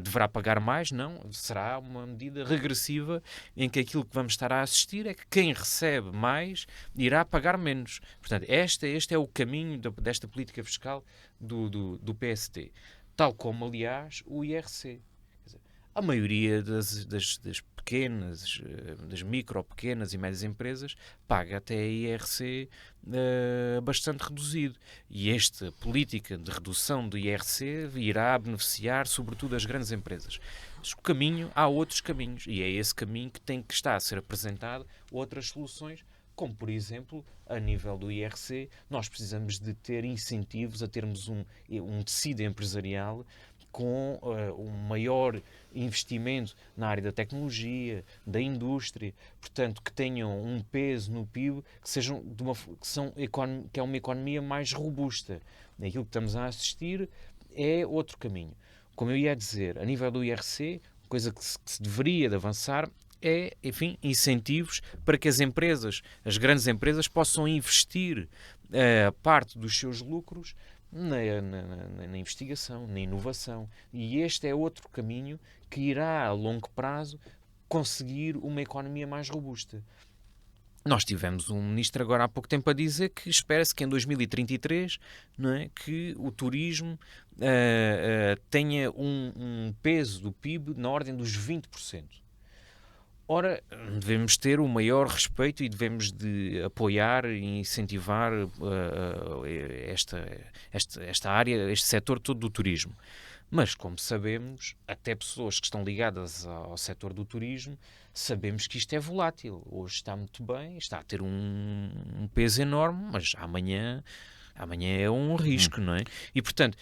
deverá pagar mais, não, será uma medida regressiva em que aquilo que vamos estar a assistir é que quem recebe mais irá pagar menos. Portanto, este é o caminho desta política fiscal do PST. Tal como, aliás, o IRC. A maioria das pequenas, das micro, pequenas e médias empresas paga até IRC bastante reduzido. E esta política de redução do IRC irá beneficiar sobretudo as grandes empresas. Mas há outros caminhos, e é esse caminho que tem que estar a ser apresentado outras soluções, como, por exemplo, a nível do IRC, nós precisamos de ter incentivos a termos um tecido empresarial com um maior investimento na área da tecnologia, da indústria, portanto, que tenham um peso no PIB, que é uma economia mais robusta. Aquilo que estamos a assistir é outro caminho. Como eu ia dizer, a nível do IRC, coisa que se deveria de avançar é, enfim, incentivos para que as grandes empresas, possam investir parte dos seus lucros na investigação, na inovação. E este é outro caminho que irá, a longo prazo, conseguir uma economia mais robusta. Nós tivemos um ministro agora há pouco tempo a dizer que espera-se que em 2033, não é, que o turismo tenha um peso do PIB na ordem dos 20%. Ora, devemos ter o maior respeito e devemos de apoiar e incentivar esta área, este setor todo do turismo. Mas, como sabemos, até pessoas que estão ligadas ao setor do turismo, sabemos que isto é volátil. Hoje está muito bem, está a ter um peso enorme, mas amanhã é um risco, não é? E, portanto,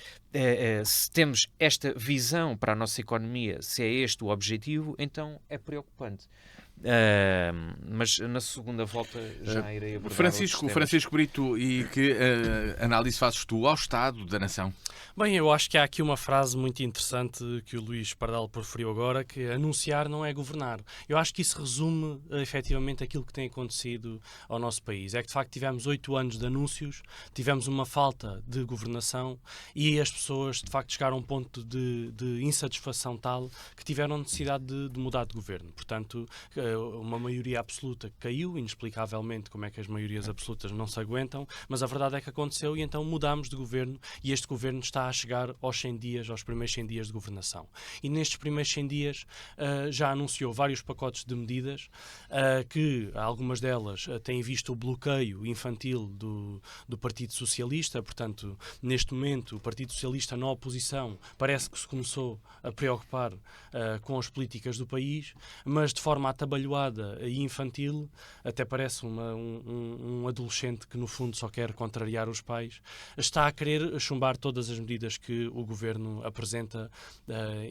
se temos esta visão para a nossa economia, se é este o objetivo, então é preocupante. Mas na segunda volta já irei abordar Francisco Brito, e que análise fazes tu ao Estado da Nação? Bem, eu acho que há aqui uma frase muito interessante que o Luís Pardal proferiu agora, que anunciar não é governar. Eu acho que isso resume efetivamente aquilo que tem acontecido ao nosso país. É que de facto tivemos 8 anos de anúncios, tivemos uma falta de governação e as pessoas de facto chegaram a um ponto de insatisfação tal que tiveram necessidade de mudar de governo. Portanto, uma maioria absoluta caiu, inexplicavelmente como é que as maiorias absolutas não se aguentam, mas a verdade é que aconteceu e então mudámos de governo e este governo está a chegar aos 100 dias, aos primeiros 100 dias de governação. E nestes primeiros 100 dias já anunciou vários pacotes de medidas que algumas delas têm visto o bloqueio infantil do Partido Socialista, portanto, neste momento o Partido Socialista na oposição parece que se começou a preocupar com as políticas do país, mas de forma atabalhoada e infantil, até parece um adolescente que no fundo só quer contrariar os pais, está a querer chumbar todas as medidas que o Governo apresenta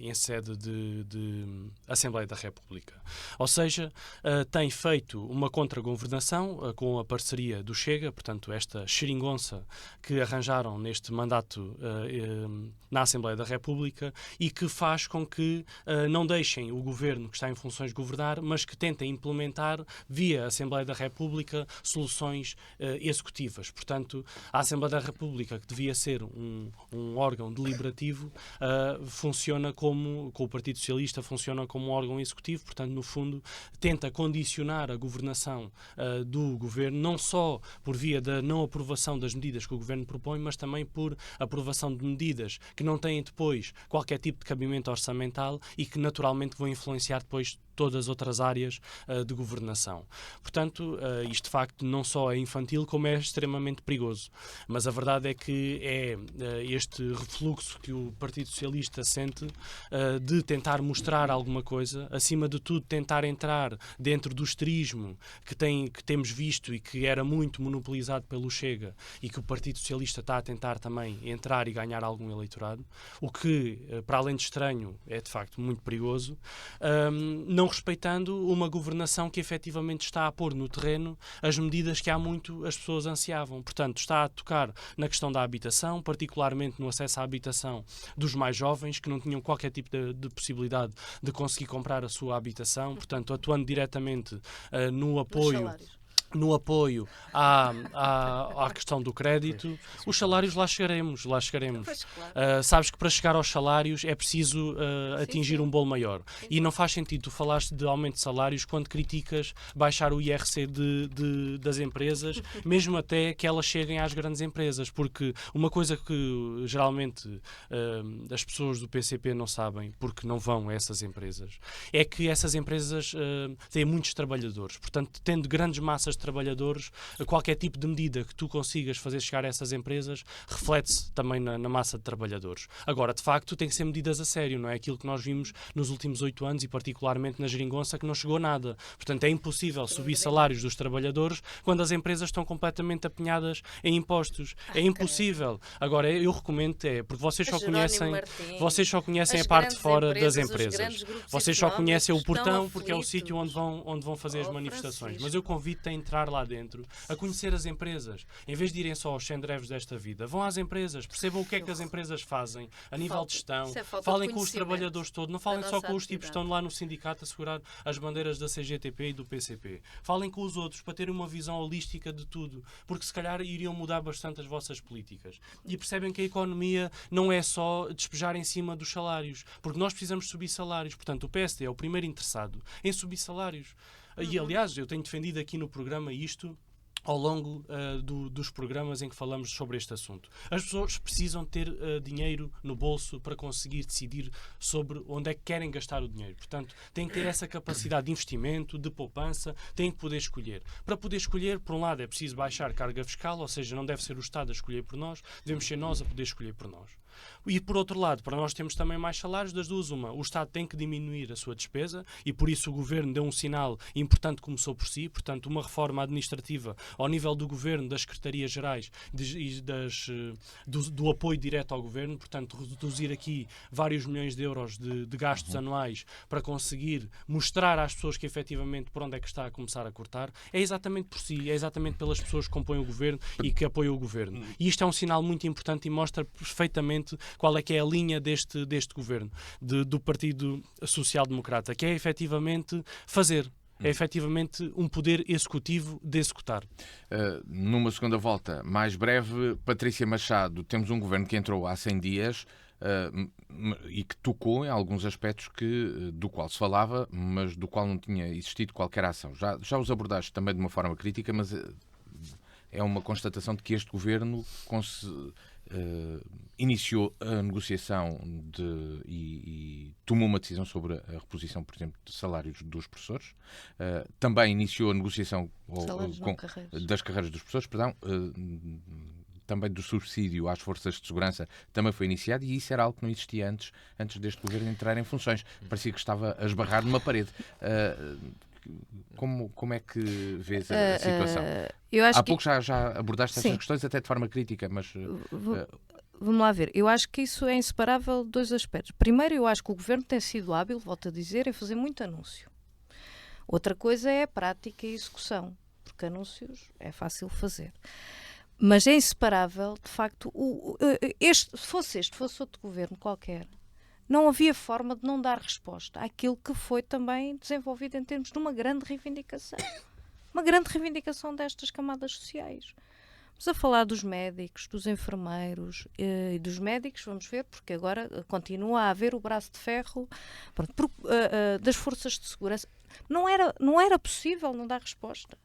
em sede de Assembleia da República. Ou seja, tem feito uma contra-governação com a parceria do Chega, portanto esta xeringonça que arranjaram neste mandato na Assembleia da República e que faz com que não deixem o Governo que está em funções de governar, mas que tentem implementar via Assembleia da República soluções executivas. Portanto, a Assembleia da República, que devia ser um órgão deliberativo, funciona com o Partido Socialista, funciona como um órgão executivo, portanto, no fundo, tenta condicionar a governação do Governo, não só por via da não aprovação das medidas que o Governo propõe, mas também por aprovação de medidas que não têm depois qualquer tipo de cabimento orçamental e que naturalmente vão influenciar depois todas as outras áreas de governação. Portanto, isto de facto não só é infantil, como é extremamente perigoso. Mas a verdade é que é este refluxo que o Partido Socialista sente de tentar mostrar alguma coisa, acima de tudo tentar entrar dentro do esterismo que temos visto e que era muito monopolizado pelo Chega e que o Partido Socialista está a tentar também entrar e ganhar algum eleitorado, o que, para além de estranho, é de facto muito perigoso. Não não respeitando uma governação que efetivamente está a pôr no terreno as medidas que há muito as pessoas ansiavam. Portanto, está a tocar na questão da habitação, particularmente no acesso à habitação dos mais jovens, que não tinham qualquer tipo de possibilidade de conseguir comprar a sua habitação, portanto, atuando diretamente no apoio à questão do crédito. Os salários lá chegaremos. Pois, claro. Sabes que para chegar aos salários é preciso atingir um bolo maior. E não faz sentido tu falaste de aumento de salários quando criticas baixar o IRC das empresas, mesmo até que elas cheguem às grandes empresas, porque uma coisa que geralmente as pessoas do PCP não sabem, porque não vão a essas empresas, é que essas empresas têm muitos trabalhadores. Portanto, tendo grandes massas de trabalhadores, qualquer tipo de medida que tu consigas fazer chegar a essas empresas reflete-se também na massa de trabalhadores. Agora, de facto, tem que ser medidas a sério, não é aquilo que nós vimos nos últimos 8 anos e particularmente na geringonça, que não chegou nada. Portanto, é impossível subir salários dos trabalhadores quando as empresas estão completamente apinhadas em impostos. É impossível. Agagora, eu recomendo, porque vocês só conhecem a parte de fora das empresas. Vocês só conhecem o portão porque é o sítio onde vão fazer as manifestações. Mas eu convido-te a entrar lá dentro, a conhecer as empresas. Em vez de irem só aos sem-dreves desta vida, vão às empresas, percebam o que é que as empresas fazem a nível de gestão, falem com os trabalhadores todos, não falem só com os tipos que estão lá no sindicato a segurar as bandeiras da CGTP e do PCP. Falem com os outros para terem uma visão holística de tudo, porque se calhar iriam mudar bastante as vossas políticas. E percebem que a economia não é só despejar em cima dos salários, porque nós precisamos subir salários. Portanto, o PSD é o primeiro interessado em subir salários. E, aliás, eu tenho defendido aqui no programa isto ao longo dos programas em que falamos sobre este assunto. As pessoas precisam ter dinheiro no bolso para conseguir decidir sobre onde é que querem gastar o dinheiro. Portanto, têm que ter essa capacidade de investimento, de poupança, têm que poder escolher. Para poder escolher, por um lado, é preciso baixar carga fiscal, ou seja, não deve ser o Estado a escolher por nós, devemos ser nós a poder escolher por nós. E, por outro lado, para nós temos também mais salários, das duas uma. O Estado tem que diminuir a sua despesa e, por isso, o Governo deu um sinal importante, começou por si. Portanto, uma reforma administrativa ao nível do Governo, das Secretarias-Gerais e do apoio direto ao Governo. Portanto, reduzir aqui vários milhões de euros de gastos anuais para conseguir mostrar às pessoas que, efetivamente, por onde é que está a começar a cortar. É exatamente por si, é exatamente pelas pessoas que compõem o Governo e que apoiam o Governo. E isto é um sinal muito importante e mostra perfeitamente qual é que é a linha deste Governo, do Partido Social Democrata, que é efetivamente fazer. É efetivamente um poder executivo de executar. Numa segunda volta mais breve, Patrícia Machado, temos um governo que entrou há 100 dias e que tocou em alguns aspectos do qual se falava, mas do qual não tinha existido qualquer ação. Já os abordaste também de uma forma crítica, mas é uma constatação de que este governo iniciou a negociação e tomou uma decisão sobre a reposição, por exemplo, de salários dos professores. Também iniciou a negociação das carreiras dos professores, também do subsídio às forças de segurança também foi iniciado, e isso era algo que não existia antes deste governo entrar em funções. Parecia que estava a esbarrar numa parede. Como é que vês a situação? Há pouco já abordaste estas questões, até de forma crítica, mas... Vamos lá ver. Eu acho que isso é inseparável de dois aspectos. Primeiro, eu acho que o Governo tem sido hábil, volto a dizer, em fazer muito anúncio. Outra coisa é a prática e a execução, porque anúncios é fácil fazer. Mas é inseparável, de facto, se fosse outro governo qualquer, não havia forma de não dar resposta àquilo que foi também desenvolvido em termos de uma grande reivindicação. Uma grande reivindicação destas camadas sociais. Vamos a falar dos médicos, dos enfermeiros e dos médicos, vamos ver, porque agora continua a haver o braço de ferro das forças de segurança. Não era possível não dar resposta.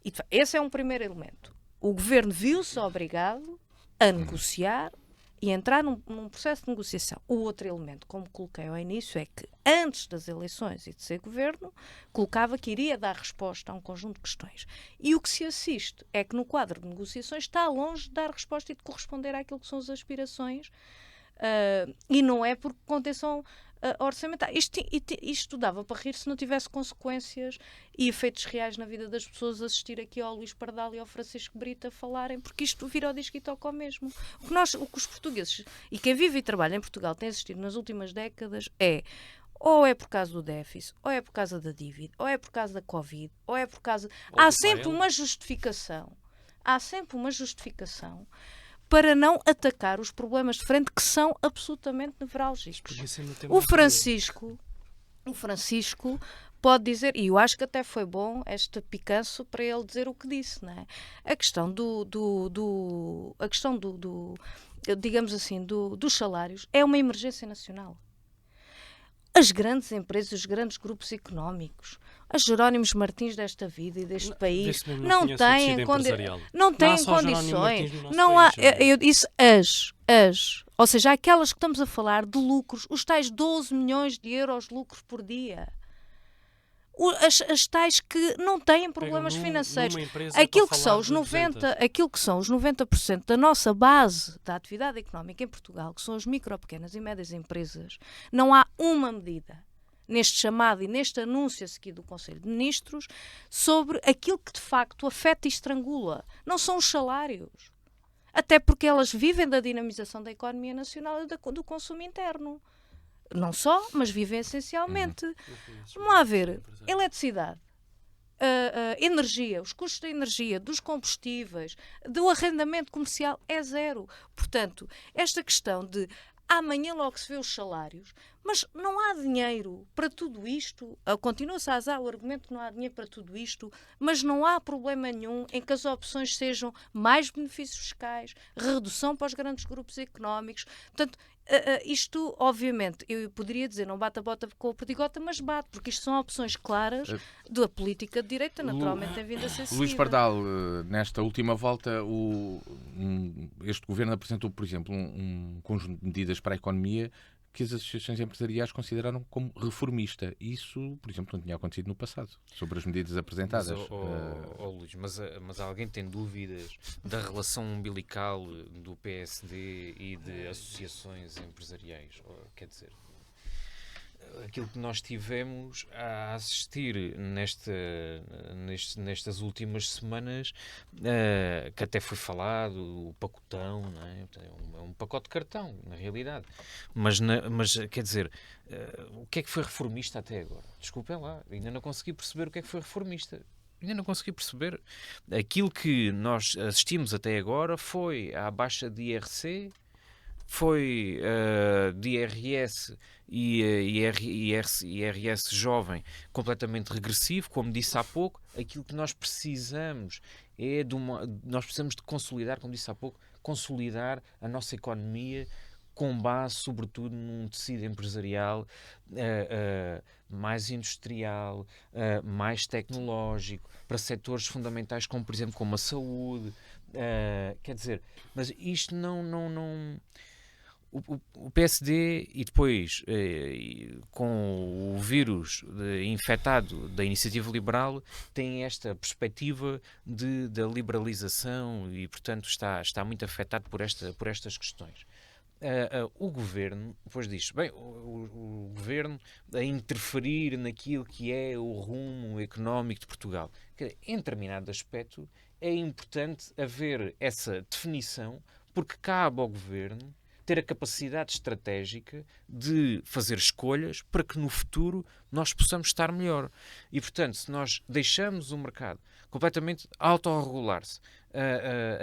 E, esse é um primeiro elemento. O governo viu-se obrigado a negociar e entrar num processo de negociação. O outro elemento, como coloquei ao início, é que antes das eleições e de ser governo, colocava que iria dar resposta a um conjunto de questões. E o que se assiste é que no quadro de negociações está longe de dar resposta e de corresponder àquilo que são as aspirações, e não é por contenção orçamentária. Isto dava para rir se não tivesse consequências e efeitos reais na vida das pessoas. Assistir aqui ao Luís Pardal e ao Francisco Brito a falarem, porque isto vira ao disco e toca ao mesmo. O que os portugueses e quem vive e trabalha em Portugal tem assistido nas últimas décadas é Ou é por causa do déficit, ou é por causa da dívida, ou é por causa da Covid, ou é por causa... Ou Há do sempre Pael. uma justificação. Há sempre uma justificação para não atacar os problemas de frente que são absolutamente nevrálgicos. Podia ser no tema O anterior. Francisco pode dizer, e eu acho que até foi bom este picanço para ele dizer o que disse, não é? A questão digamos assim, dos salários é uma emergência nacional. As grandes empresas, os grandes grupos económicos, as Jerónimos Martins desta vida e deste país, Desse mesmo não conheço o tecido têm, empresarial. não têm há só Jerónimo condições. Martins no nosso Não há, país, eu disse ou seja, aquelas que estamos a falar de lucros, os tais 12 milhões de euros de lucros por dia. As tais que não têm problemas financeiros. Aquilo que são os 90% da nossa base da atividade económica em Portugal, que são as micro, pequenas e médias empresas, não há uma medida neste chamado e neste anúncio a seguir do Conselho de Ministros sobre aquilo que de facto afeta e estrangula. Não são os salários. Até porque elas vivem da dinamização da economia nacional e do consumo interno. Não só, mas vivem essencialmente. Vamos lá ver, eletricidade, energia, os custos da energia, dos combustíveis, do arrendamento comercial é zero. Portanto, esta questão de amanhã logo se vê os salários, mas não há dinheiro para tudo isto. Continua-se a usar o argumento que não há dinheiro para tudo isto, mas não há problema nenhum em que as opções sejam mais benefícios fiscais, redução para os grandes grupos económicos. Portanto, isto, obviamente, eu poderia dizer não bate a bota com a perdigota, mas bate, porque isto são opções claras da política de direita, naturalmente tem vindo a ser seguida. Luís Pardal, nesta última volta, este governo apresentou, por exemplo, um conjunto de medidas para a economia que as associações empresariais consideraram como reformista. Isso, por exemplo, não tinha acontecido no passado, sobre as medidas apresentadas. Luís, mas alguém tem dúvidas da relação umbilical do PSD e de associações empresariais? Quer dizer, aquilo que nós tivemos a assistir nestas últimas semanas, que até foi falado, o pacotão, não é? É um pacote de cartão, na realidade. Mas quer dizer, o que é que foi reformista até agora? Desculpem lá, ainda não consegui perceber o que é que foi reformista. Ainda não consegui perceber. Aquilo que nós assistimos até agora foi a baixa de IRC, foi de IRS e IRS jovem completamente regressivo, como disse há pouco. Aquilo que nós precisamos nós precisamos de consolidar, como disse há pouco, consolidar a nossa economia com base, sobretudo, num tecido empresarial mais industrial, mais tecnológico, para setores fundamentais como, por exemplo, como a saúde. Quer dizer, mas isto não o PSD e depois com o vírus infectado da iniciativa liberal tem esta perspectiva da liberalização e, portanto, está muito afetado por estas questões. O governo depois diz, bem, o governo a interferir naquilo que é o rumo económico de Portugal. Em determinado aspecto é importante haver essa definição, porque cabe ao governo ter a capacidade estratégica de fazer escolhas para que no futuro nós possamos estar melhor. E, portanto, se nós deixamos o mercado completamente autorregular-se,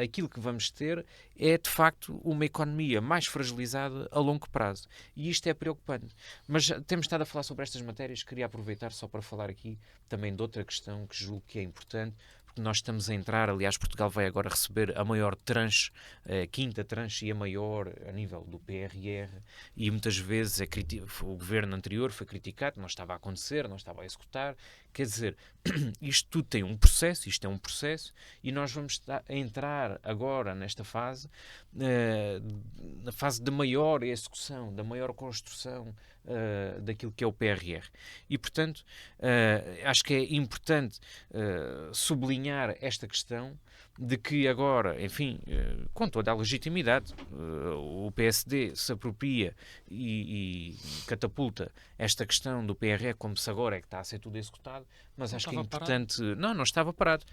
aquilo que vamos ter é, de facto, uma economia mais fragilizada a longo prazo. E isto é preocupante. Mas temos estado a falar sobre estas matérias, queria aproveitar só para falar aqui também de outra questão que julgo que é importante, porque nós estamos a entrar, aliás, Portugal vai agora receber a maior tranche, a quinta tranche e a maior a nível do PRR, e muitas vezes o governo anterior foi criticado, não estava a acontecer, não estava a executar. Quer dizer, isto tudo tem um processo, isto é um processo, e nós vamos entrar agora nesta fase, na fase de maior execução, da maior construção daquilo que é o PRR. E, portanto, acho que é importante sublinhar esta questão de que agora, enfim, com toda a legitimidade, o PSD se apropria e catapulta esta questão do PRR como se agora é que está a ser tudo executado. parado, mas Não acho que é estava importante... Não estava parado.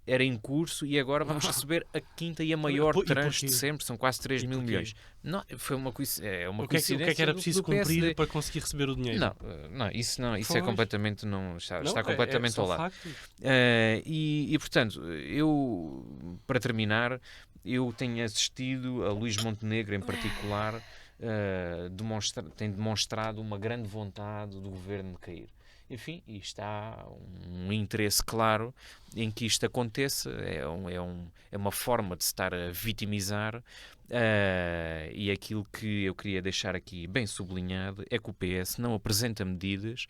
Era em curso e agora vamos receber a quinta e a maior tranche de sempre, são quase 3 mil milhões. Não, foi uma coincidência. O que é que era preciso cumprir para conseguir receber o dinheiro? Isso é completamente... Está completamente ao lado. Facto. E, portanto, eu, para terminar, eu tenho assistido a Luís Montenegro, em particular, tem demonstrado uma grande vontade do governo de cair. Enfim, e está um interesse claro em que isto aconteça. É uma forma de se estar a vitimizar. E aquilo que eu queria deixar aqui bem sublinhado é que o PS não apresenta medidas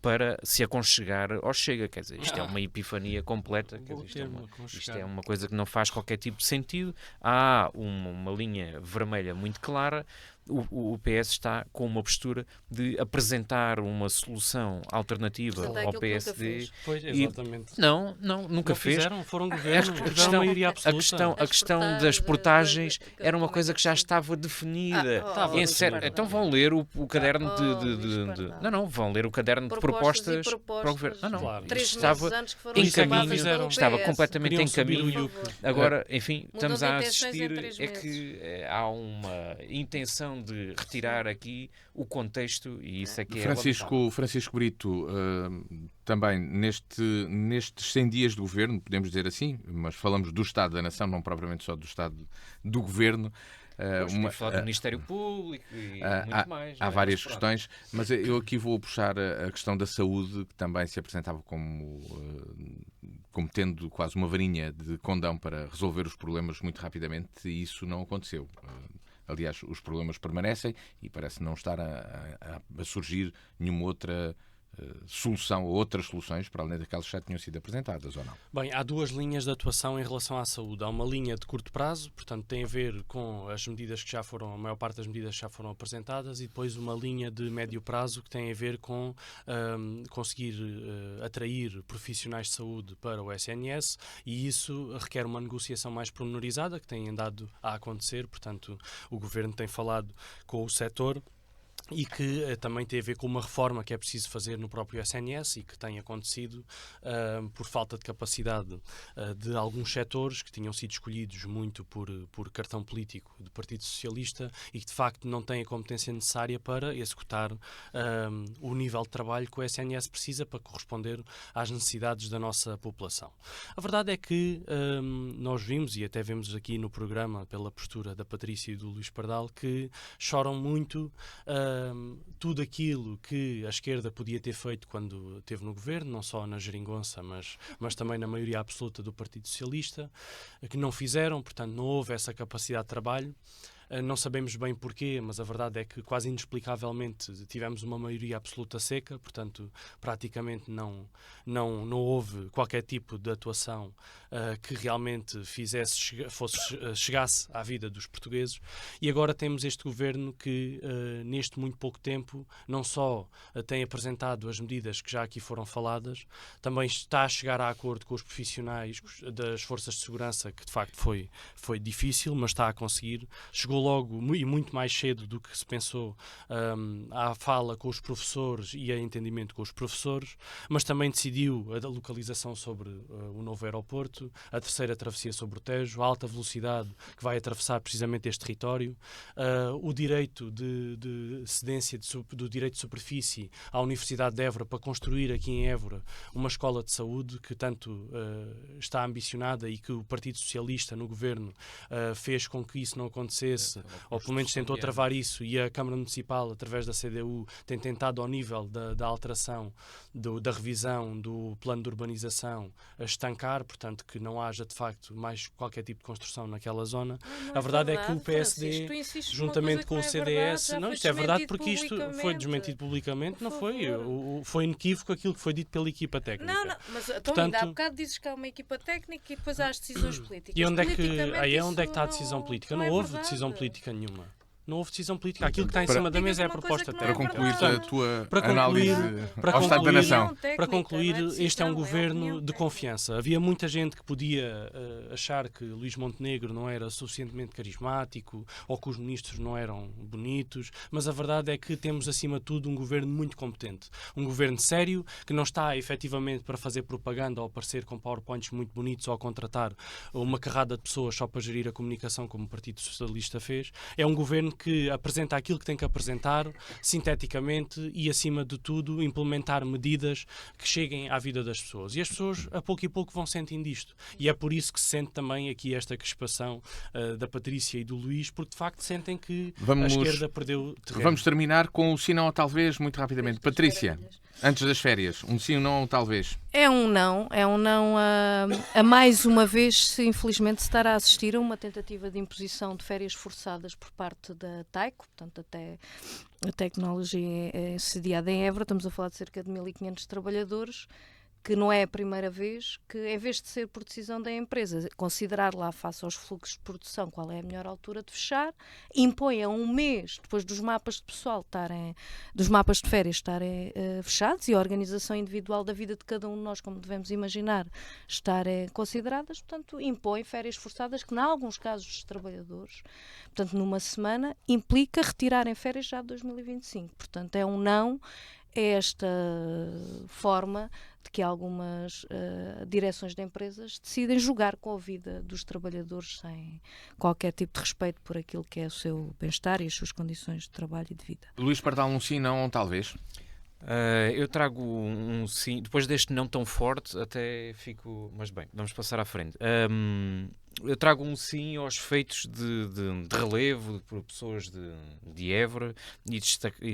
para se aconchegar ao Chega. Quer dizer, isto é uma epifania completa. Quer dizer, isto é uma coisa que não faz qualquer tipo de sentido. Há uma linha vermelha muito clara. O PS está com uma postura de apresentar uma solução alternativa ao PSD. Pois, exatamente. Nunca fez. Foram governo, tiveram maioria absoluta. A questão das portagens era uma coisa que já estava definida. Então vão ler o caderno vão ler o caderno de propostas para o governo. Estava completamente em caminho. Agora, enfim, estamos a assistir há uma intenção de retirar aqui o contexto e isso é que Francisco Brito, também nestes 100 dias do governo, podemos dizer assim, mas falamos do Estado da Nação, não propriamente só do Estado do governo. Falar do Ministério Público e muito mais. Há várias questões, mas eu aqui vou puxar a questão da saúde, que também se apresentava como tendo quase uma varinha de condão para resolver os problemas muito rapidamente, e isso não aconteceu. Aliás, os problemas permanecem e parece não estar a surgir nenhuma outra solução ou outras soluções para além daquelas que já tinham sido apresentadas, ou não? Bem, há duas linhas de atuação em relação à saúde. Há uma linha de curto prazo, portanto tem a ver com as medidas que já foram, a maior parte das medidas já foram apresentadas, e depois uma linha de médio prazo que tem a ver com conseguir atrair profissionais de saúde para o SNS, e isso requer uma negociação mais pormenorizada que tem andado a acontecer. Portanto, o Governo tem falado com o setor e que também tem a ver com uma reforma que é preciso fazer no próprio SNS e que tem acontecido por falta de capacidade de alguns setores que tinham sido escolhidos muito por cartão político do Partido Socialista e que de facto não têm a competência necessária para executar o nível de trabalho que o SNS precisa para corresponder às necessidades da nossa população. A verdade é que nós vimos, e até vemos aqui no programa pela postura da Patrícia e do Luís Pardal, que choram muito tudo aquilo que a esquerda podia ter feito quando esteve no governo, não só na geringonça, mas também na maioria absoluta do Partido Socialista, que não fizeram, portanto não houve essa capacidade de trabalho. Não sabemos bem porquê, mas a verdade é que quase inexplicavelmente tivemos uma maioria absoluta seca, portanto praticamente não houve qualquer tipo de atuação que realmente chegasse à vida dos portugueses. E agora temos este governo que neste muito pouco tempo não só tem apresentado as medidas que já aqui foram faladas, também está a chegar a acordo com os profissionais das forças de segurança, que de facto foi difícil, mas está a conseguir. Chegou logo e muito mais cedo do que se pensou à fala com os professores e a entendimento com os professores, mas também decidiu a localização sobre o novo aeroporto, a terceira travessia sobre o Tejo, a alta velocidade que vai atravessar precisamente este território, o direito de cedência do direito de superfície à Universidade de Évora para construir aqui em Évora uma escola de saúde que tanto está ambicionada e que o Partido Socialista no governo fez com que isso não acontecesse, ou pelo menos tentou travar isso, e a Câmara Municipal, através da CDU, tem tentado ao nível da alteração, da revisão do plano de urbanização, a estancar, portanto que não haja de facto mais qualquer tipo de construção naquela zona. A verdade é que o PSD, juntamente com o CDS, isto é verdade porque isto foi desmentido publicamente, não foi? Foi inequívoco aquilo que foi dito pela equipa técnica. Não, mas portanto, há bocado dizes que há uma equipa técnica e depois há as decisões políticas. E onde é que está a decisão política? Não houve decisão política nenhuma. Não houve decisão política. Aquilo que está em cima da mesa é a proposta Para técnica. concluir a tua análise para ao Estado da concluir- Nação. Para concluir, este é um governo de confiança. Havia muita gente que podia achar que Luís Montenegro não era suficientemente carismático ou que os ministros não eram bonitos, mas a verdade é que temos, acima de tudo, um governo muito competente. Um governo sério, que não está efetivamente para fazer propaganda ou aparecer com PowerPoints muito bonitos ou a contratar uma carrada de pessoas só para gerir a comunicação, como o Partido Socialista fez. É um governo que apresenta aquilo que tem que apresentar, sinteticamente, e, acima de tudo, implementar medidas que cheguem à vida das pessoas. E as pessoas, a pouco e pouco, vão sentindo isto. E é por isso que se sente também aqui esta crispação da Patrícia e do Luís, porque, de facto, sentem que a esquerda perdeu terreno. Vamos terminar com o sim ou talvez, muito rapidamente. Patrícia, antes das férias, um sim ou não talvez. É um não a mais uma vez, infelizmente, se estará a assistir a uma tentativa de imposição de férias forçadas por parte da Tyco, portanto até a tecnologia é sediada em Évora, estamos a falar de cerca de 1.500 trabalhadores, que não é a primeira vez que, em vez de ser por decisão da empresa, considerar lá face aos fluxos de produção qual é a melhor altura de fechar, impõe a um mês, depois dos mapas de pessoal dos mapas de férias estarem fechados e a organização individual da vida de cada um de nós, como devemos imaginar, estarem consideradas, portanto, impõe férias forçadas que, em alguns casos dos trabalhadores, portanto, numa semana, implica retirarem férias já de 2025. Portanto, é um não a esta forma de que algumas direções de empresas decidem jogar com a vida dos trabalhadores sem qualquer tipo de respeito por aquilo que é o seu bem-estar e as suas condições de trabalho e de vida. Luís Pardal, um sim, não talvez. Eu trago um sim. Depois deste não tão forte, até fico... Mas bem, vamos passar à frente. Eu trago um sim aos feitos de relevo por pessoas de Évora e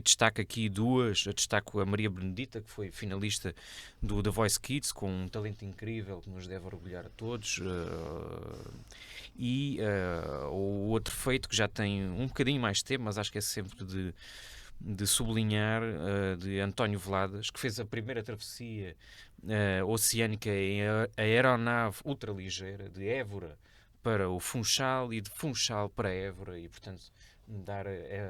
destaco aqui duas. Eu destaco a Maria Benedita, que foi finalista do The Voice Kids, com um talento incrível que nos deve orgulhar a todos. O outro feito que já tem um bocadinho mais tempo, mas acho que é sempre de sublinhar, de António Veladas, que fez a primeira travessia oceânica em aeronave ultraligeira de Évora para o Funchal e de Funchal para Évora, e portanto dar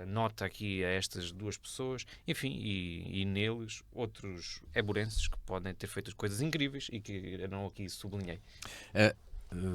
nota aqui a estas duas pessoas, enfim, e neles outros éborenses que podem ter feito coisas incríveis e que eu não aqui sublinhei.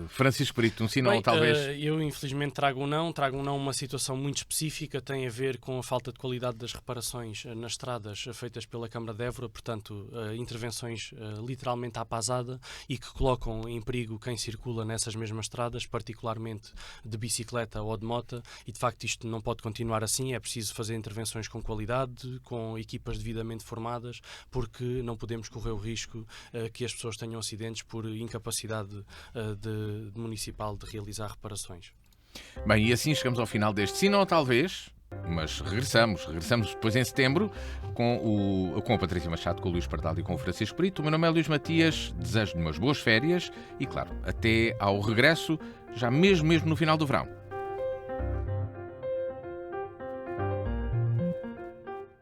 Francisco Brito, um sim, não talvez. Eu infelizmente trago um não uma situação muito específica, tem a ver com a falta de qualidade das reparações nas estradas feitas pela Câmara de Évora, portanto intervenções literalmente à pasada e que colocam em perigo quem circula nessas mesmas estradas, particularmente de bicicleta ou de moto, e de facto isto não pode continuar assim, é preciso fazer intervenções com qualidade, com equipas devidamente formadas, porque não podemos correr o risco que as pessoas tenham acidentes por incapacidade municipal de realizar reparações. Bem, e assim chegamos ao final deste sim, não talvez, mas regressamos depois em setembro com a Patrícia Machado, com o Luís Pardal e com o Francisco Brito. O meu nome é Luís Matias, desejo-lhe umas boas férias e, claro, até ao regresso, já mesmo no final do verão.